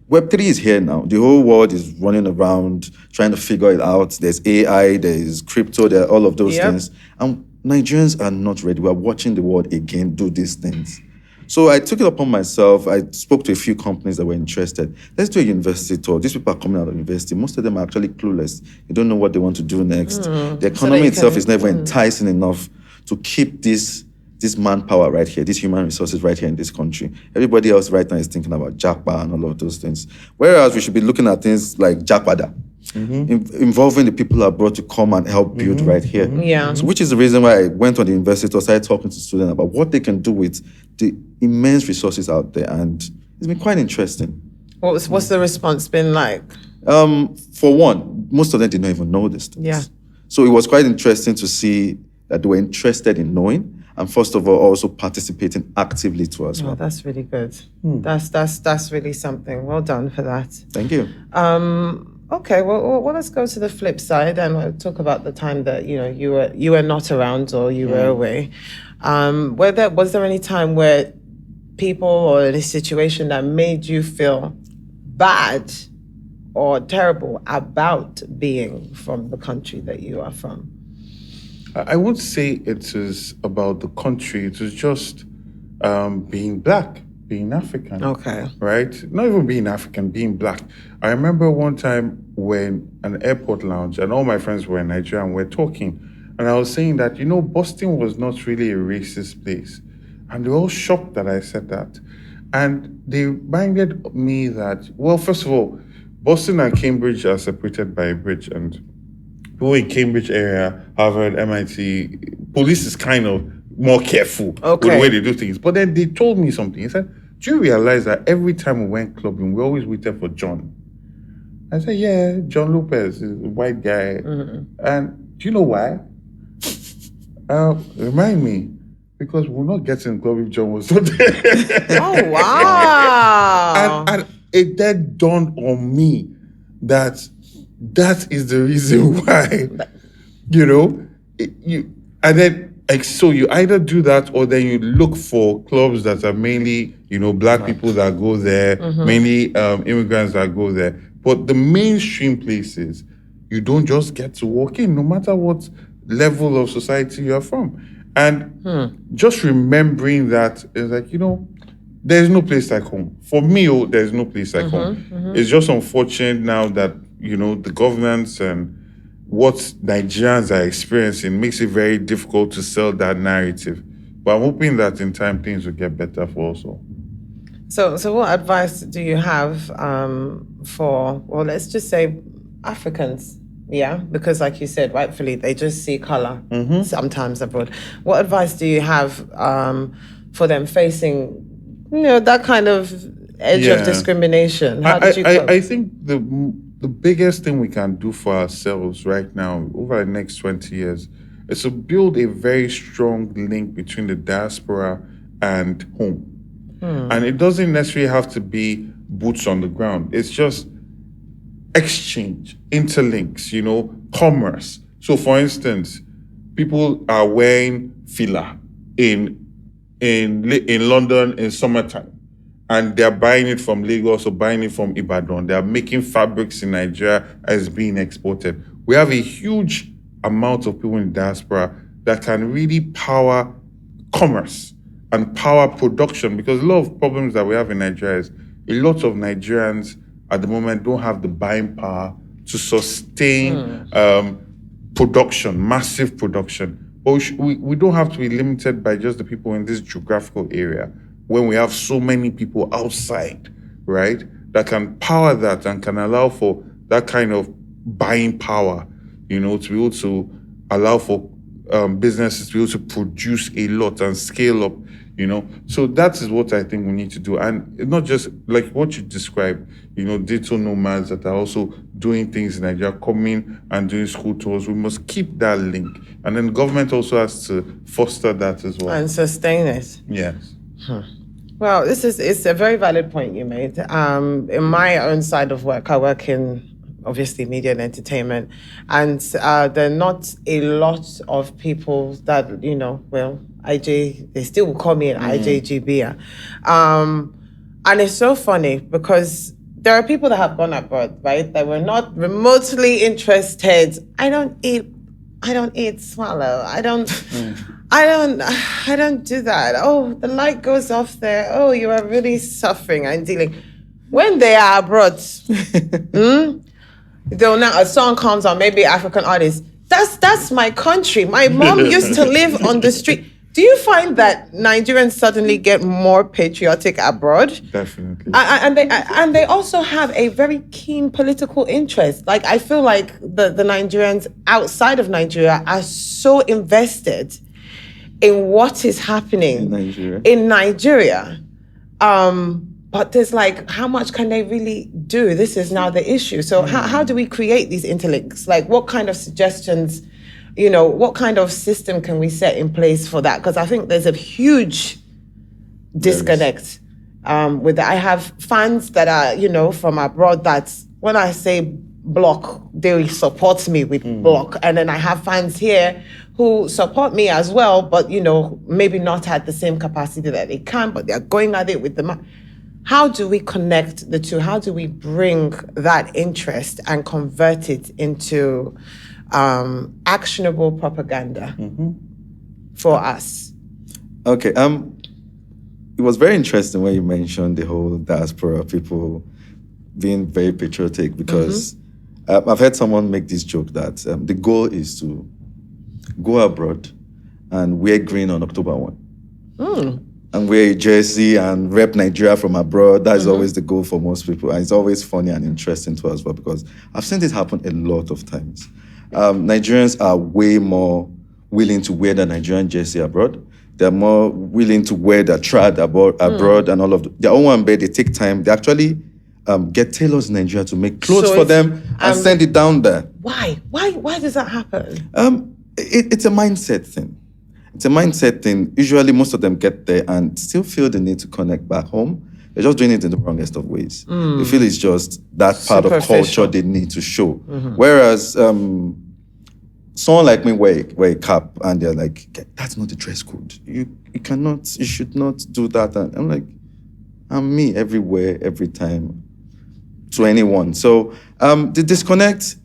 Web3 is here now. The whole world is running around trying to figure it out. There's AI, there's crypto, there are all of those things. And Nigerians are not ready. We're watching the world again do these things. So I took it upon myself. I spoke to a few companies that were interested. Let's do a university tour. These people are coming out of university. Most of them are actually clueless. They don't know what they want to do next. The economy itself is never enticing enough to keep this manpower right here, these human resources right here in this country. Everybody else right now is thinking about Japa and all of those things. Whereas we should be looking at things like Japada, involving the people abroad to come and help build right here. Yeah. So which is the reason why I went on the university to start talking to students about what they can do with the immense resources out there. And it's been quite interesting. What's the response been like? For one, most of them did not even know this things. Yeah. So it was quite interesting to see that they were interested in knowing, and first of all, also participating actively to as well. That's really good. That's really something. Well done for that. Thank you. Okay, well, let's go to the flip side and we'll talk about the time that you were not around or you were away. Was there any time where people or in a situation that made you feel bad or terrible about being from the country that you are from? I would say it is about the country. It is just being black, being African. Okay. Right? Not even being African, being black. I remember one time when an airport lounge and all my friends were in Nigeria and we're talking. And I was saying that, Boston was not really a racist place. And they were all shocked that I said that. And they reminded me that, well, first of all, Boston and Cambridge are separated by a bridge, and people in Cambridge area, Harvard, MIT, police is kind of more careful with the way they do things. But then they told me something. He said, do you realize that every time we went clubbing, we always waited for John? I said, yeah, John Lopez is a white guy. And do you know why? Remind me. Because we're not getting in the club if John was not there. Oh, wow. and it then dawned on me that is the reason why, and then, so you either do that or then you look for clubs that are mainly, black people that go there, mainly immigrants that go there. But the mainstream places, you don't just get to walk in, no matter what level of society you're from. And just remembering that is like, there's no place like home. For me, there's no place like home. It's just unfortunate now that, the governments and what Nigerians are experiencing makes it very difficult to sell that narrative. But I'm hoping that in time things will get better for us all. So what advice do you have for, let's just say Africans? Yeah, because like you said, rightfully, they just see color sometimes abroad. What advice do you have for them facing, that kind of edge of discrimination? How did you cope? I think the biggest thing we can do for ourselves right now over the next 20 years is to build a very strong link between the diaspora and home. And it doesn't necessarily have to be boots on the ground. It's just exchange, interlinks, commerce. So for instance, people are wearing fila in London in summertime, and they're buying it from Lagos or buying it from Ibadan. They're making fabrics in Nigeria as being exported. We have a huge amount of people in diaspora that can really power commerce and power production, because a lot of problems that we have in Nigeria is a lot of Nigerians at the moment don't have the buying power to sustain production, massive production. But we don't have to be limited by just the people in this geographical area when we have so many people outside, right, that can power that and can allow for that kind of buying power, to be able to allow for businesses to be able to produce a lot and scale up, So that is what I think we need to do. And not just like what you described, digital nomads that are also doing things in Nigeria, coming and doing school tours. We must keep that link. And then government also has to foster that as well. And sustain it. Yes. Well, it's a very valid point you made. In my own side of work, I work in obviously media and entertainment, and there are not a lot of people that they still will call me an IJGB. And it's so funny because there are people that have gone abroad, right, that were not remotely interested. I don't eat swallow. I don't do that. Oh, the light goes off there. Oh, you are really suffering and dealing. When they are abroad, though now a song comes on, maybe African artist. That's my country. My mom used to live on the street. Do you find that Nigerians suddenly get more patriotic abroad? Definitely. And they also have a very keen political interest. Like, I feel like the Nigerians outside of Nigeria are so invested in what is happening in Nigeria. But there's like, how much can they really do? This is now the issue. So how do we create these interlinks? Like, what kind of suggestions, what kind of system can we set in place for that? Because I think there's a huge disconnect with that. I have fans that are, from abroad that when I say block, they support me with block. And then I have fans here who support me as well, but, maybe not at the same capacity that they can, but they're going at it with the How do we connect the two? How do we bring that interest and convert it into actionable propaganda for us? Okay. It was very interesting when you mentioned the whole diaspora people being very patriotic, because I've heard someone make this joke that the goal is to go abroad and wear green on October 1. And wear a jersey and rep Nigeria from abroad. That is always the goal for most people. And it's always funny and interesting to us as well, because I've seen this happen a lot of times. Nigerians are way more willing to wear the Nigerian jersey abroad. They're more willing to wear the trad abroad and all of their own one bed. They take time. They actually get tailors in Nigeria to make clothes for them and send it down there. Why? Why does that happen? It's a mindset thing. It's a mindset thing. Usually, most of them get there and still feel the need to connect back home. They're just doing it in the wrongest of ways. They feel it's just that part of culture they need to show. Whereas someone like me wear a cap and they're like, that's not the dress code. You should not do that. And I'm like, I'm me everywhere, every time, to anyone. So the disconnect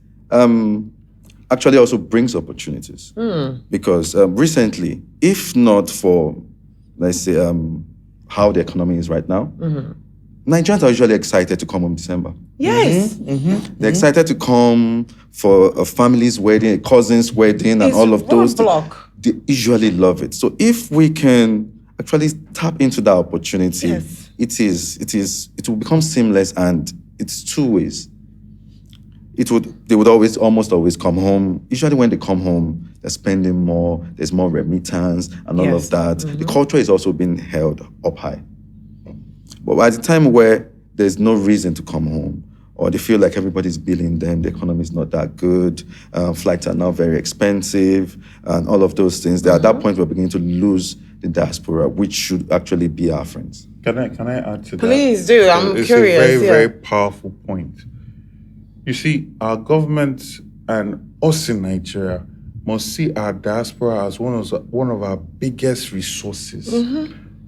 actually also brings opportunities. Because recently, if not for, let's say, how the economy is right now, Nigerians are usually excited to come in December. Yes. They're excited to come for a family's wedding, a cousin's wedding, and all of those. They usually love it. So if we can actually tap into that opportunity, it will become seamless, and it's two ways. They would almost always come home. Usually when they come home, they're spending more, there's more remittance and all of that. The culture is also being held up high. But at the time where there's no reason to come home, or they feel like everybody's billing them, the economy is not that good, flights are now very expensive, and all of those things. At that point, we're beginning to lose the diaspora, which should actually be our friends. Can I add to that? Please do. I'm it's curious. It's a very, very powerful point. You see, our government and us in Nigeria must see our diaspora as one of our biggest resources.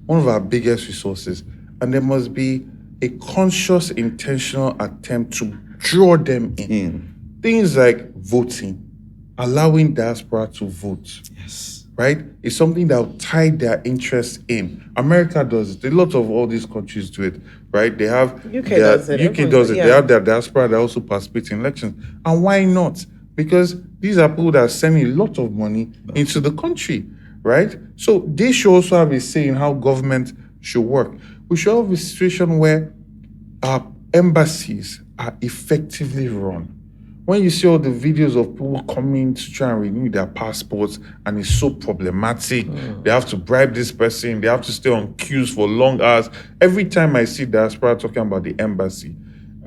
One of our biggest resources. And there must be a conscious, intentional attempt to draw them in. Things like voting, allowing diaspora to vote. Yes. Right? It's something that will tie their interest in. America does it. A lot of all these countries do it. Right? They have UK does it. UK does it. They have their diaspora that also participate in elections. And why not? Because these are people that are sending a lot of money into the country, right? So they should also have a say in how government should work. We should have a situation where our embassies are effectively run. When you see all the videos of people coming to try and renew their passports and it's so problematic, they have to bribe this person, they have to stay on queues for long hours. Every time I see diaspora talking about the embassy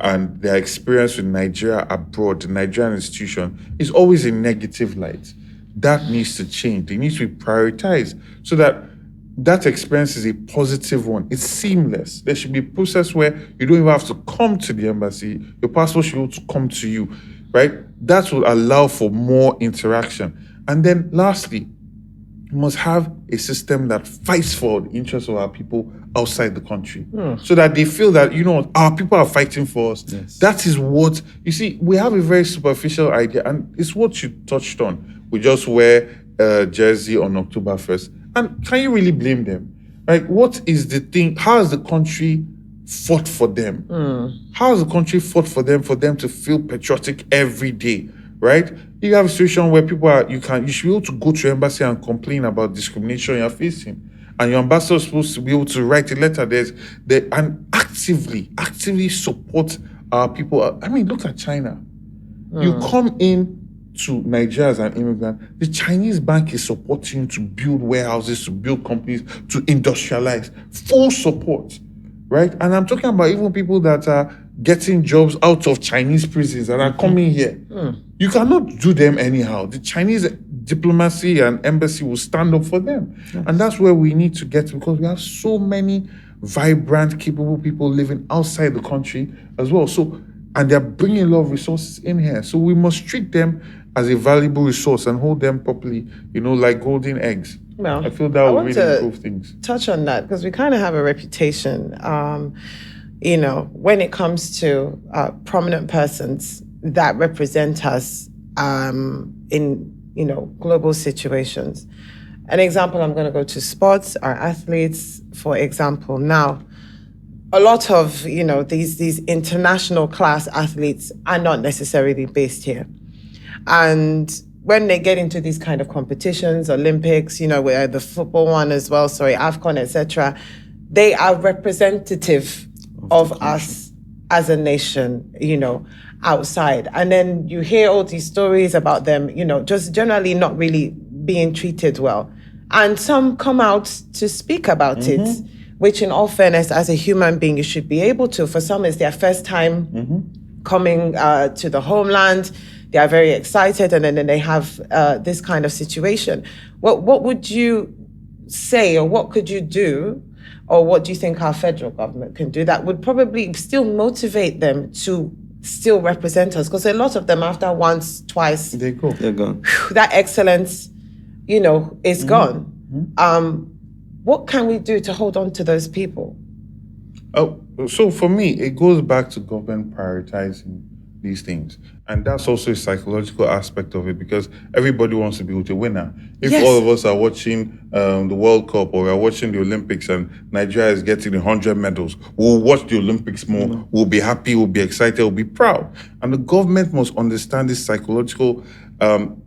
and their experience with Nigeria abroad, the Nigerian institution, is always in negative light. That needs to change. They need to be prioritized so that experience is a positive one. It's seamless. There should be a process where you don't even have to come to the embassy. Your passport should also come to you, right? That will allow for more interaction. And then lastly, we must have a system that fights for the interests of our people outside the country so that they feel that, our people are fighting for us. Yes. That is what, you see, we have a very superficial idea and it's what you touched on. We just wear a jersey on October 1st. And can you really blame them? Like, what is the thing? How has the country fought for them? How has the country fought for them to feel patriotic every day, right? You have a situation where people you should be able to go to your embassy and complain about discrimination you're facing. And your ambassador is supposed to be able to write a letter and actively support our people. I mean, look at China. You come in to Nigeria as an immigrant, the Chinese bank is supporting you to build warehouses, to build companies, to industrialize. Full support, right? And I'm talking about even people that are getting jobs out of Chinese prisons and are coming here. You cannot do them anyhow. The Chinese diplomacy and embassy will stand up for them. Yes. And that's where we need to get to, because we have so many vibrant, capable people living outside the country as well. And they're bringing a lot of resources in here. So we must treat them as a valuable resource and hold them properly, like golden eggs. Well, I feel that will really improve things. Touch on that, because we kind of have a reputation, when it comes to prominent persons that represent us in, global situations. An example, I'm going to go to sports, our athletes, for example. Now, a lot of, these international class athletes are not necessarily based here. And when they get into these kind of competitions, Olympics, where the football one as well, AFCON, etc., they are representative of us as a nation, outside. And then you hear all these stories about them, just generally not really being treated well. And some come out to speak about it, which in all fairness, as a human being, you should be able to. For some, it's their first time coming to the homeland. They are very excited, and then they have this kind of situation. What would you say, or what could you do, or what do you think our federal government can do that would probably still motivate them to still represent us? Because a lot of them, after once, twice, they're gone. That excellence, is gone. What can we do to hold on to those people? So for me, it goes back to government prioritizing these things. And that's also a psychological aspect of it, because everybody wants to be with a winner. If all of us are watching the World Cup, or we're watching the Olympics and Nigeria is getting 100 medals, we'll watch the Olympics more, we'll be happy, we'll be excited, we'll be proud. And the government must understand this psychological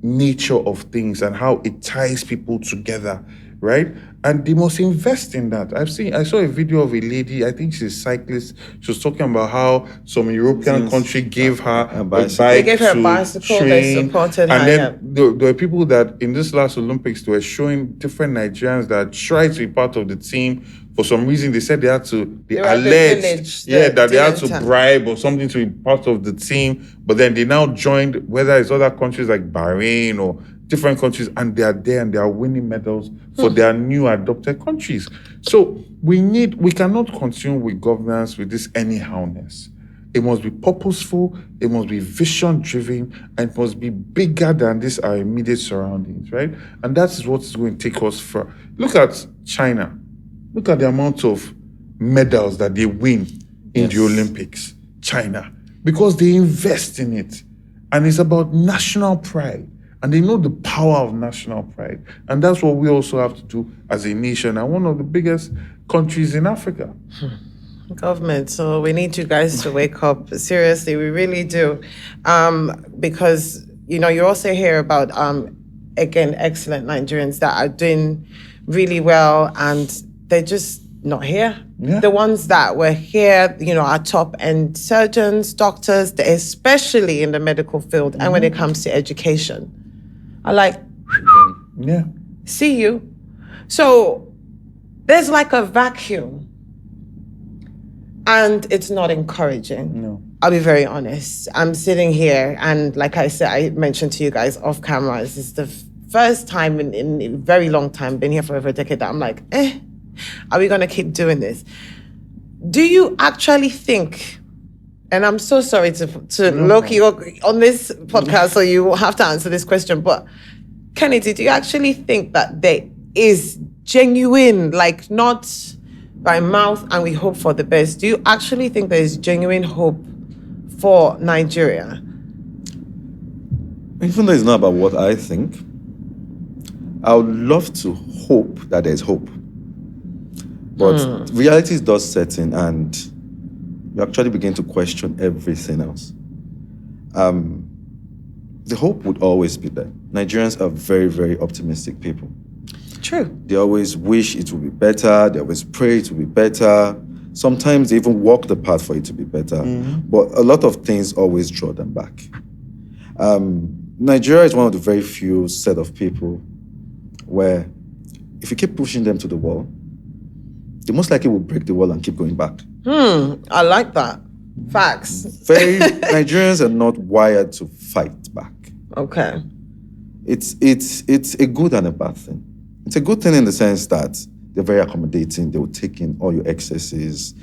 nature of things and how it ties people together right? And they must invest in that. I saw a video of a lady, I think she's a cyclist. She was talking about how some European country gave her a bike. They gave her a bicycle, they train. supported her. And then there were people that in this last Olympics, they were showing different Nigerians that tried to be part of the team. For some reason, they said they alleged, that they had to bribe or something to be part of the team. But then they now joined, whether it's other countries like Bahrain or different countries, and they are there and they are winning medals for their new adopted countries. So we cannot continue with governance with this anyhowness. It must be purposeful, it must be vision-driven, and it must be bigger than this our immediate surroundings, right? And that is what is going to take us far. Look at China. Look at the amount of medals that they win in the Olympics, China, because they invest in it. And it's about national pride. And they know the power of national pride. And that's what we also have to do as a nation and one of the biggest countries in Africa. Government. So we need you guys to wake up. Seriously, we really do. Because, you also hear about, again, excellent Nigerians that are doing really well and they're just not here. Yeah. The ones that were here, are top-end surgeons, doctors, especially in the medical field and when it comes to education. I see you. So there's like a vacuum and it's not encouraging. No. I'll be very honest. I'm sitting here and like I said, I mentioned to you guys off camera, this is the first time in a very long time, been here for over a decade, that I'm like, are we going to keep doing this? Do you actually think, and I'm so sorry to look you on this podcast, so you will have to answer this question, but Kennedy, do you actually think that there is genuine, like not by mouth and we hope for the best, do you actually think there is genuine hope for Nigeria? Even though it's not about what I think, I would love to hope that there's hope. But reality does set in and you actually begin to question everything else. The hope would always be there. Nigerians are very, very optimistic people. True. They always wish it would be better. They always pray it would be better. Sometimes they even walk the path for it to be better. But a lot of things always draw them back. Nigeria is one of the very few set of people where if you keep pushing them to the wall, they most likely will break the wall and keep going back. I like that. Facts. Nigerians are not wired to fight back. Okay. It's a good and a bad thing. It's a good thing in the sense that they're very accommodating. They will take in all your excesses,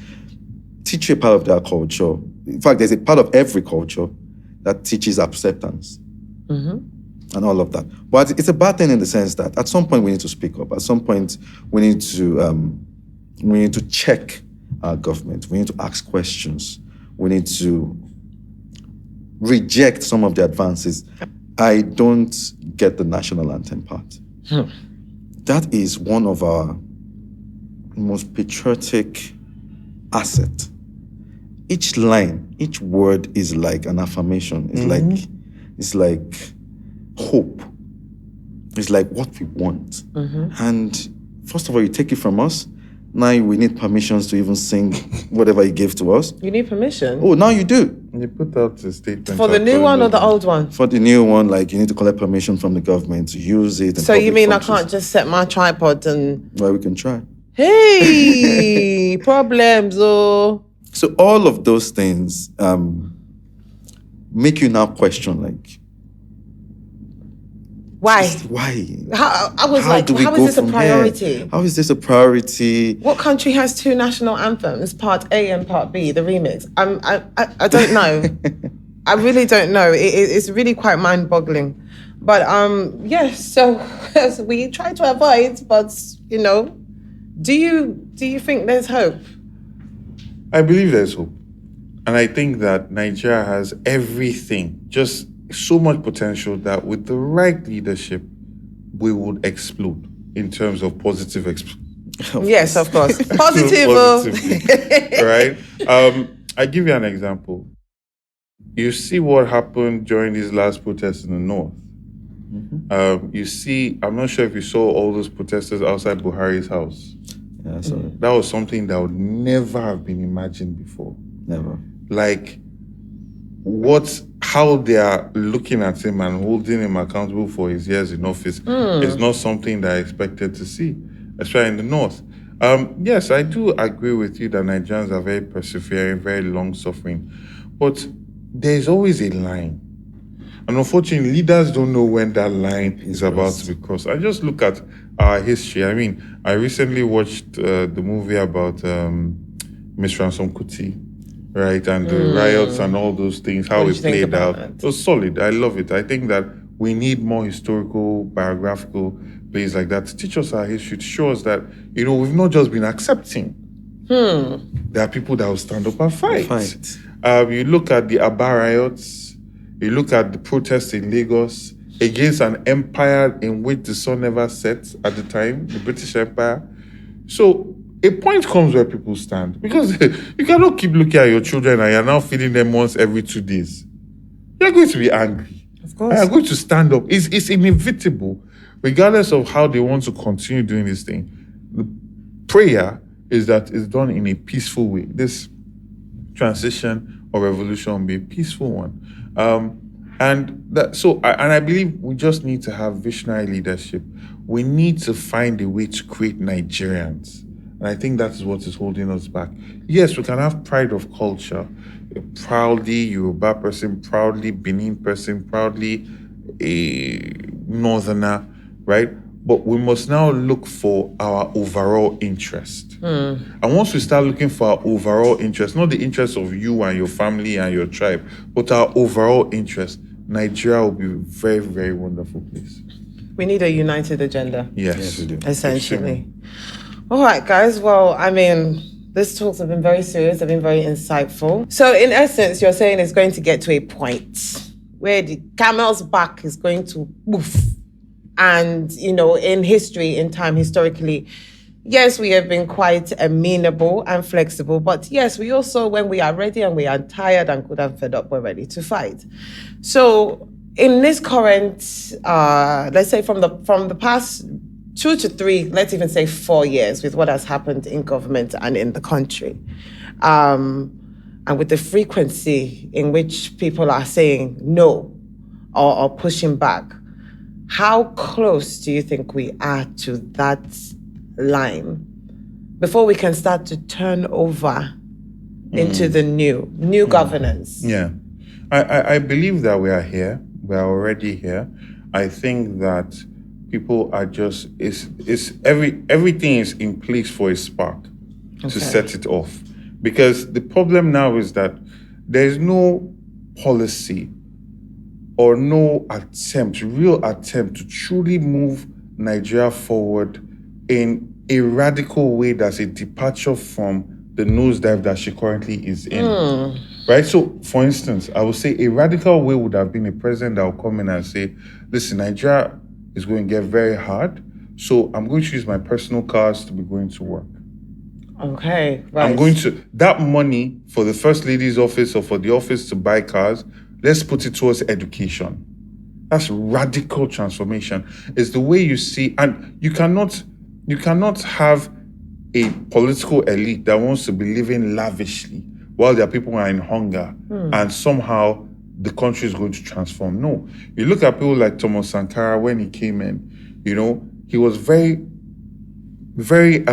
teach you a part of their culture. In fact, there's a part of every culture that teaches acceptance and all of that. But it's a bad thing in the sense that at some point we need to speak up. At some point we need to check our government. We need to ask questions. We need to reject some of the advances. I don't get the national anthem part. That is one of our most patriotic assets. Each line, each word is like an affirmation. It's like hope. It's like what we want. And first of all, you take it from us. Now we need permissions to even sing whatever you gave to us. You need permission? Oh, now you do. You put out a statement. For the new one or the old one? For the new one, like you need to collect permission from the government to use it. So you mean functions. I can't just set my tripod and... Well, we can try. Hey, problems, oh. So all of those things make you now question, like, why? Why? How is this a priority? How is this a priority? What country has two national anthems, Part A and Part B, the remix? I don't know. I really don't know. It's really quite mind-boggling. But yes, so we try to avoid, but do you think there's hope? I believe there's hope. And I think that Nigeria has everything, just so much potential that with the right leadership, we would explode in terms of positive Yes, of course. Positive. Right? I give you an example. You see what happened during these last protests in the north. You see, I'm not sure if you saw all those protesters outside Buhari's house. Yeah, so That was something that would never have been imagined before. never. Like, how they are looking at him and holding him accountable for his years in office is not something that I expected to see, especially in the North. Yes, I do agree with you that Nigerians are very persevering, very long-suffering, but there's always a line. And unfortunately, leaders don't know when that line is about to be crossed. I just look at our history. I mean, I recently watched the movie about Miss Ransom Kuti, right? And the riots and all those things, how it played out. It was solid. I love it. I think that we need more historical, biographical plays like that to teach us our history, to show us that, we've not just been accepting. There are people that will stand up and fight. You look at the Aba riots, you look at the protests in Lagos against an empire in which the sun never set at the time, the British Empire. So a point comes where people stand, because you cannot keep looking at your children and you're now feeding them once every 2 days. You're going to be angry. Of course. You're going to stand up. It's inevitable, regardless of how they want to continue doing this thing. The prayer is that it's done in a peaceful way. This transition or revolution will be a peaceful one. And I believe we just need to have visionary leadership. We need to find a way to create Nigerians. And I think that is what is holding us back. Yes, we can have pride of culture, a proudly Yoruba person, proudly Benin person, proudly a Northerner, right? But we must now look for our overall interest. And once we start looking for our overall interest, not the interest of you and your family and your tribe, but our overall interest, Nigeria will be a very, very wonderful place. We need a united agenda. Yes, we do. Essentially. All right, guys. Well, I mean, these talks have been very serious. They've been very insightful. So in essence, you're saying it's going to get to a point where the camel's back is going to woof. And, in history, in time, historically, yes, we have been quite amenable and flexible. But yes, we also, when we are ready and we are tired and good and fed up, we're ready to fight. So in this current, let's say from the past 2 to 3, let's even say 4 years, with what has happened in government and in the country, and with the frequency in which people are saying no or pushing back, how close do you think we are to that line before we can start to turn over into the new governance? Yeah. I believe that we are here. We are already here. I think that people are just, everything is in place for a spark to set it off. Because the problem now is that there's no policy or no real attempt to truly move Nigeria forward in a radical way that's a departure from the nosedive that she currently is in. Right? So, for instance, I would say a radical way would have been a president that would come in and say, listen, Nigeria is going to get very hard, so I'm going to use my personal cars to be going to work. Okay, right. I'm going to, that money for the First Lady's office or for the office to buy cars, let's put it towards education. That's radical transformation. It's the way you see, and you cannot have a political elite that wants to be living lavishly while there are people who are in hunger and somehow the country is going to transform. No. You look at people like Thomas Sankara when he came in, he was very, very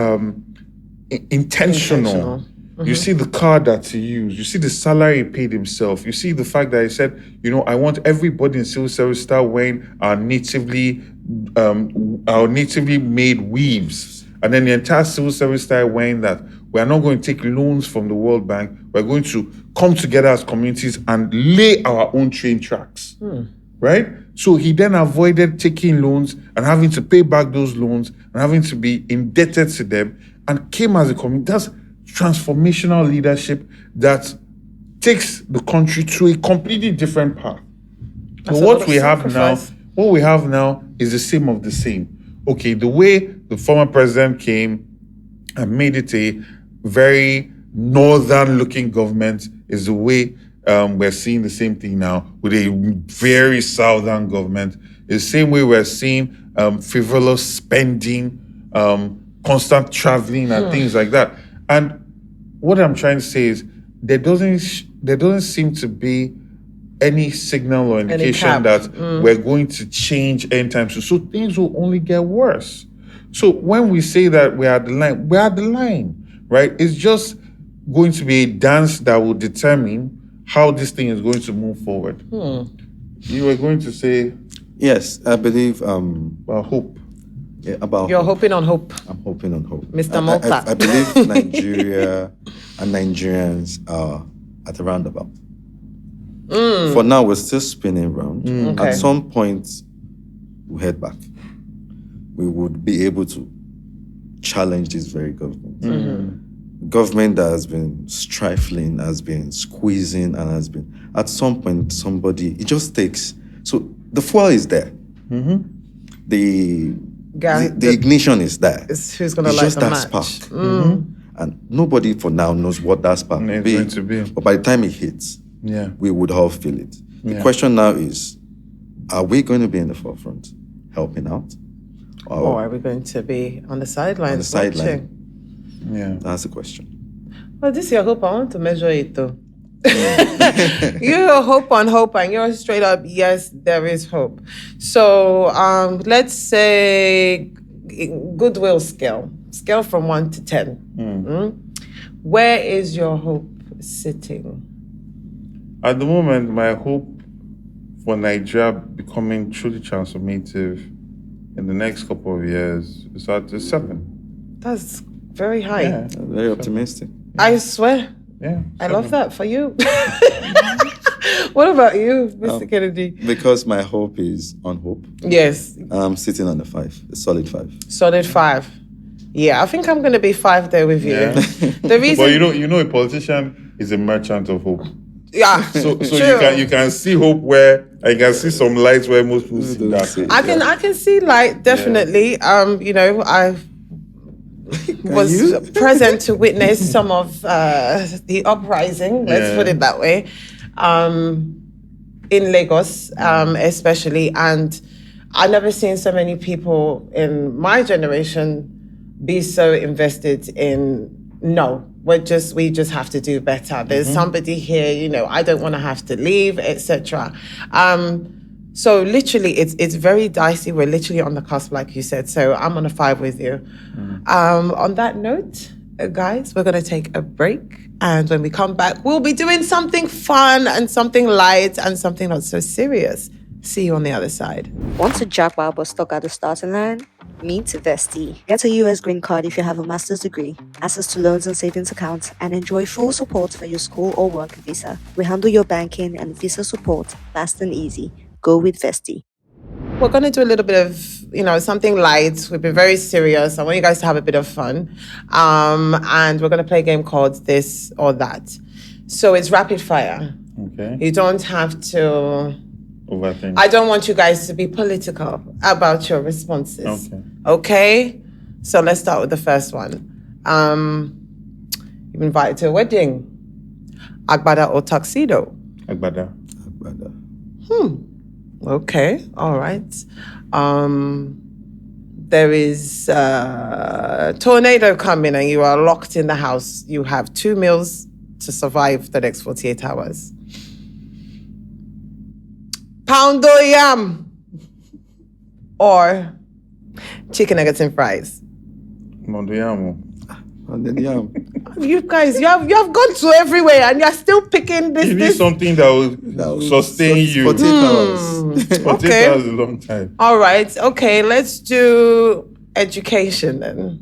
intentional. You see the car that he used. You see the salary he paid himself. You see the fact that he said, I want everybody in civil service start wearing our natively made weaves. And then the entire civil service started wearing that. We are not going to take loans from the World Bank. We're going to come together as communities and lay our own train tracks. Right? So he then avoided taking loans and having to pay back those loans and having to be indebted to them, and came as a community. That's transformational leadership that takes the country to a completely different path. But what we have now is the same of the same. Okay, the way the former president came and made it a very northern-looking government is the way we're seeing the same thing now with a very southern government. The same way we're seeing frivolous spending, constant traveling and things like that. And what I'm trying to say is there doesn't seem to be any signal or indication that we're going to change anytime soon. So things will only get worse. So when we say that we're at the line, right? It's just going to be a dance that will determine how this thing is going to move forward. You were going to say... Yes, I believe... about hope. Yeah, about You're hope. hoping on hope. I'm hoping on hope. Mr. Malta. I believe Nigeria and Nigerians are at a roundabout. For now, we're still spinning round. Okay. At some point, we'll head back. We would be able to challenge this very government. Government that has been stifling, has been squeezing, and has been... At some point, it just takes... So the fuel is there. The ignition is there. Who's going to light just the that match? spark. And nobody for now knows what that spark will be. Going to be. But by the time it hits, we would all feel it. The question now is, are we going to be in the forefront helping out? Or are we going to be on the sidelines? On the sideline. watching? Yeah. That's the question. Well, this is your hope. I want to measure it though. You're hope on hope, and you're straight up, yes, there is hope. So let's say goodwill scale from 1 to 10. Where is your hope sitting? At the moment, my hope for Nigeria becoming truly transformative in the next couple of years is at 7. That's very high. Yeah. Very optimistic. I swear. Yeah. I love that for you. What about you, Mr. Kennedy? Because my hope is on hope. Yes. I'm sitting on a 5, a solid 5. Solid 5. Yeah, I think I'm going to be 5 there with you. Yeah. The reason... But you know, a politician is a merchant of hope. Yeah, So true. you can see hope where I can see some lights where most people see dark. I can see light, definitely. I was present to witness some of the uprising, let's put it that way, in Lagos, especially. And I've never seen so many people in my generation be so invested in, we just have to do better. There's somebody here, I don't want to have to leave, etc. So literally, it's very dicey. We're literally on the cusp, like you said. So I'm on a 5 with you. On that note, guys, we're going to take a break. And when we come back, we'll be doing something fun and something light and something not so serious. See you on the other side. Want to jackpot but stuck at the starting line? Meet Vesti. Get a US green card if you have a master's degree, access to loans and savings accounts, and enjoy full support for your school or work visa. We handle your banking and visa support fast and easy. Go with Vesti. We're going to do a little bit of, something light. We've been very serious. I want you guys to have a bit of fun. And we're going to play a game called This or That. So it's rapid fire. Okay. You don't have to... Overthink. I don't want you guys to be political about your responses. Okay? So let's start with the first one. You've been invited to a wedding. Agbada or tuxedo? Agbada. Okay, all right. There is a tornado coming and you are locked in the house. You have 2 meals to survive the next 48 hours. Poundo yam or chicken nuggets and fries. Mondoyamo. And then You guys, you have gone to everywhere and you're still picking this. You need something that will sustain you. 48 hours. 48 Okay. hours is a long time. All right, okay, let's do education then.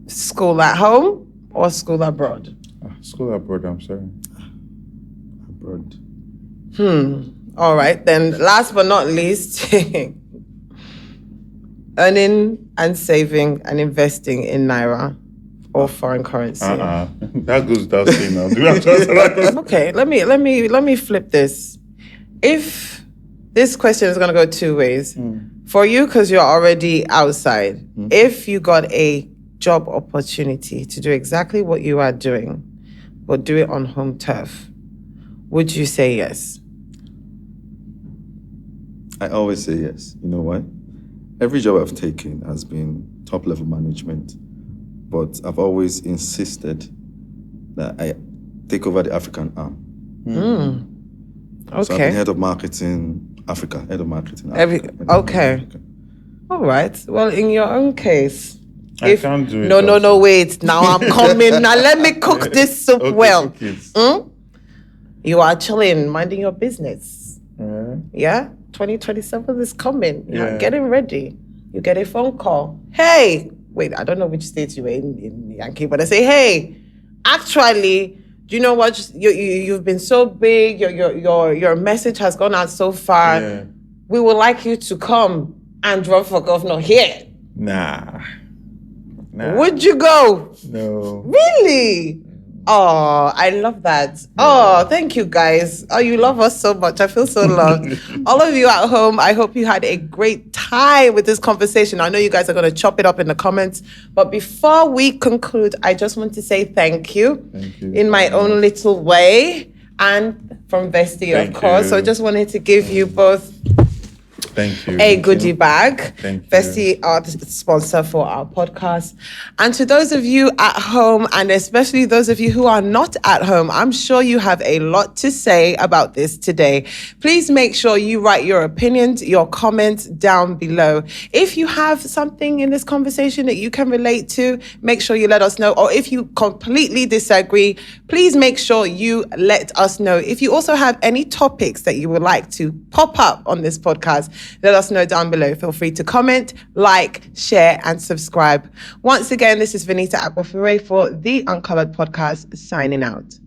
School at home or school abroad? School abroad, I'm sorry. Abroad. All right, then last but not least, earning and saving and investing in Naira or foreign currency. That goes without saying now. Do we have to answer that question? Okay, let me flip this. If this question is gonna go 2 ways. For you, because you're already outside, if you got a job opportunity to do exactly what you are doing, but do it on home turf, would you say yes? I always say yes. You know why? Every job I've taken has been top-level management, but I've always insisted that I take over the African arm. Okay. So I've been head of marketing Africa, head of marketing Africa. Okay. All right. Well, in your own case, I can't do it. No, wait. Now I'm coming. Now let me cook this soup well. You are chilling, minding your business. Yeah? 2027 is coming. You're getting ready. You get a phone call. Hey, wait, I don't know which state you were in Yankee, but I say, hey, actually, do you know what? You've been so big. Your message has gone out so far. Yeah. We would like you to come and run for governor here. Nah. Would you go? No. Really? Oh, I love that. Oh, thank you guys. Oh, you love us so much. I feel so loved. All of you at home, I hope you had a great time with this conversation. I know you guys are going to chop it up in the comments. But before we conclude, I just want to say thank you. In my own little way. And from Vesti, of course. So I just wanted to give you both Thank you. a goodie bag. Thank you. Vesti are the sponsor for our podcast. And to those of you at home, and especially those of you who are not at home, I'm sure you have a lot to say about this today. Please make sure you write your opinions, your comments down below. If you have something in this conversation that you can relate to, make sure you let us know. Or if you completely disagree, please make sure you let us know. If you also have any topics that you would like to pop up on this podcast, let us know down below. Feel free to comment, like, share, and subscribe. Once again, this is Venita Akpofure for the Uncolored Podcast, signing out.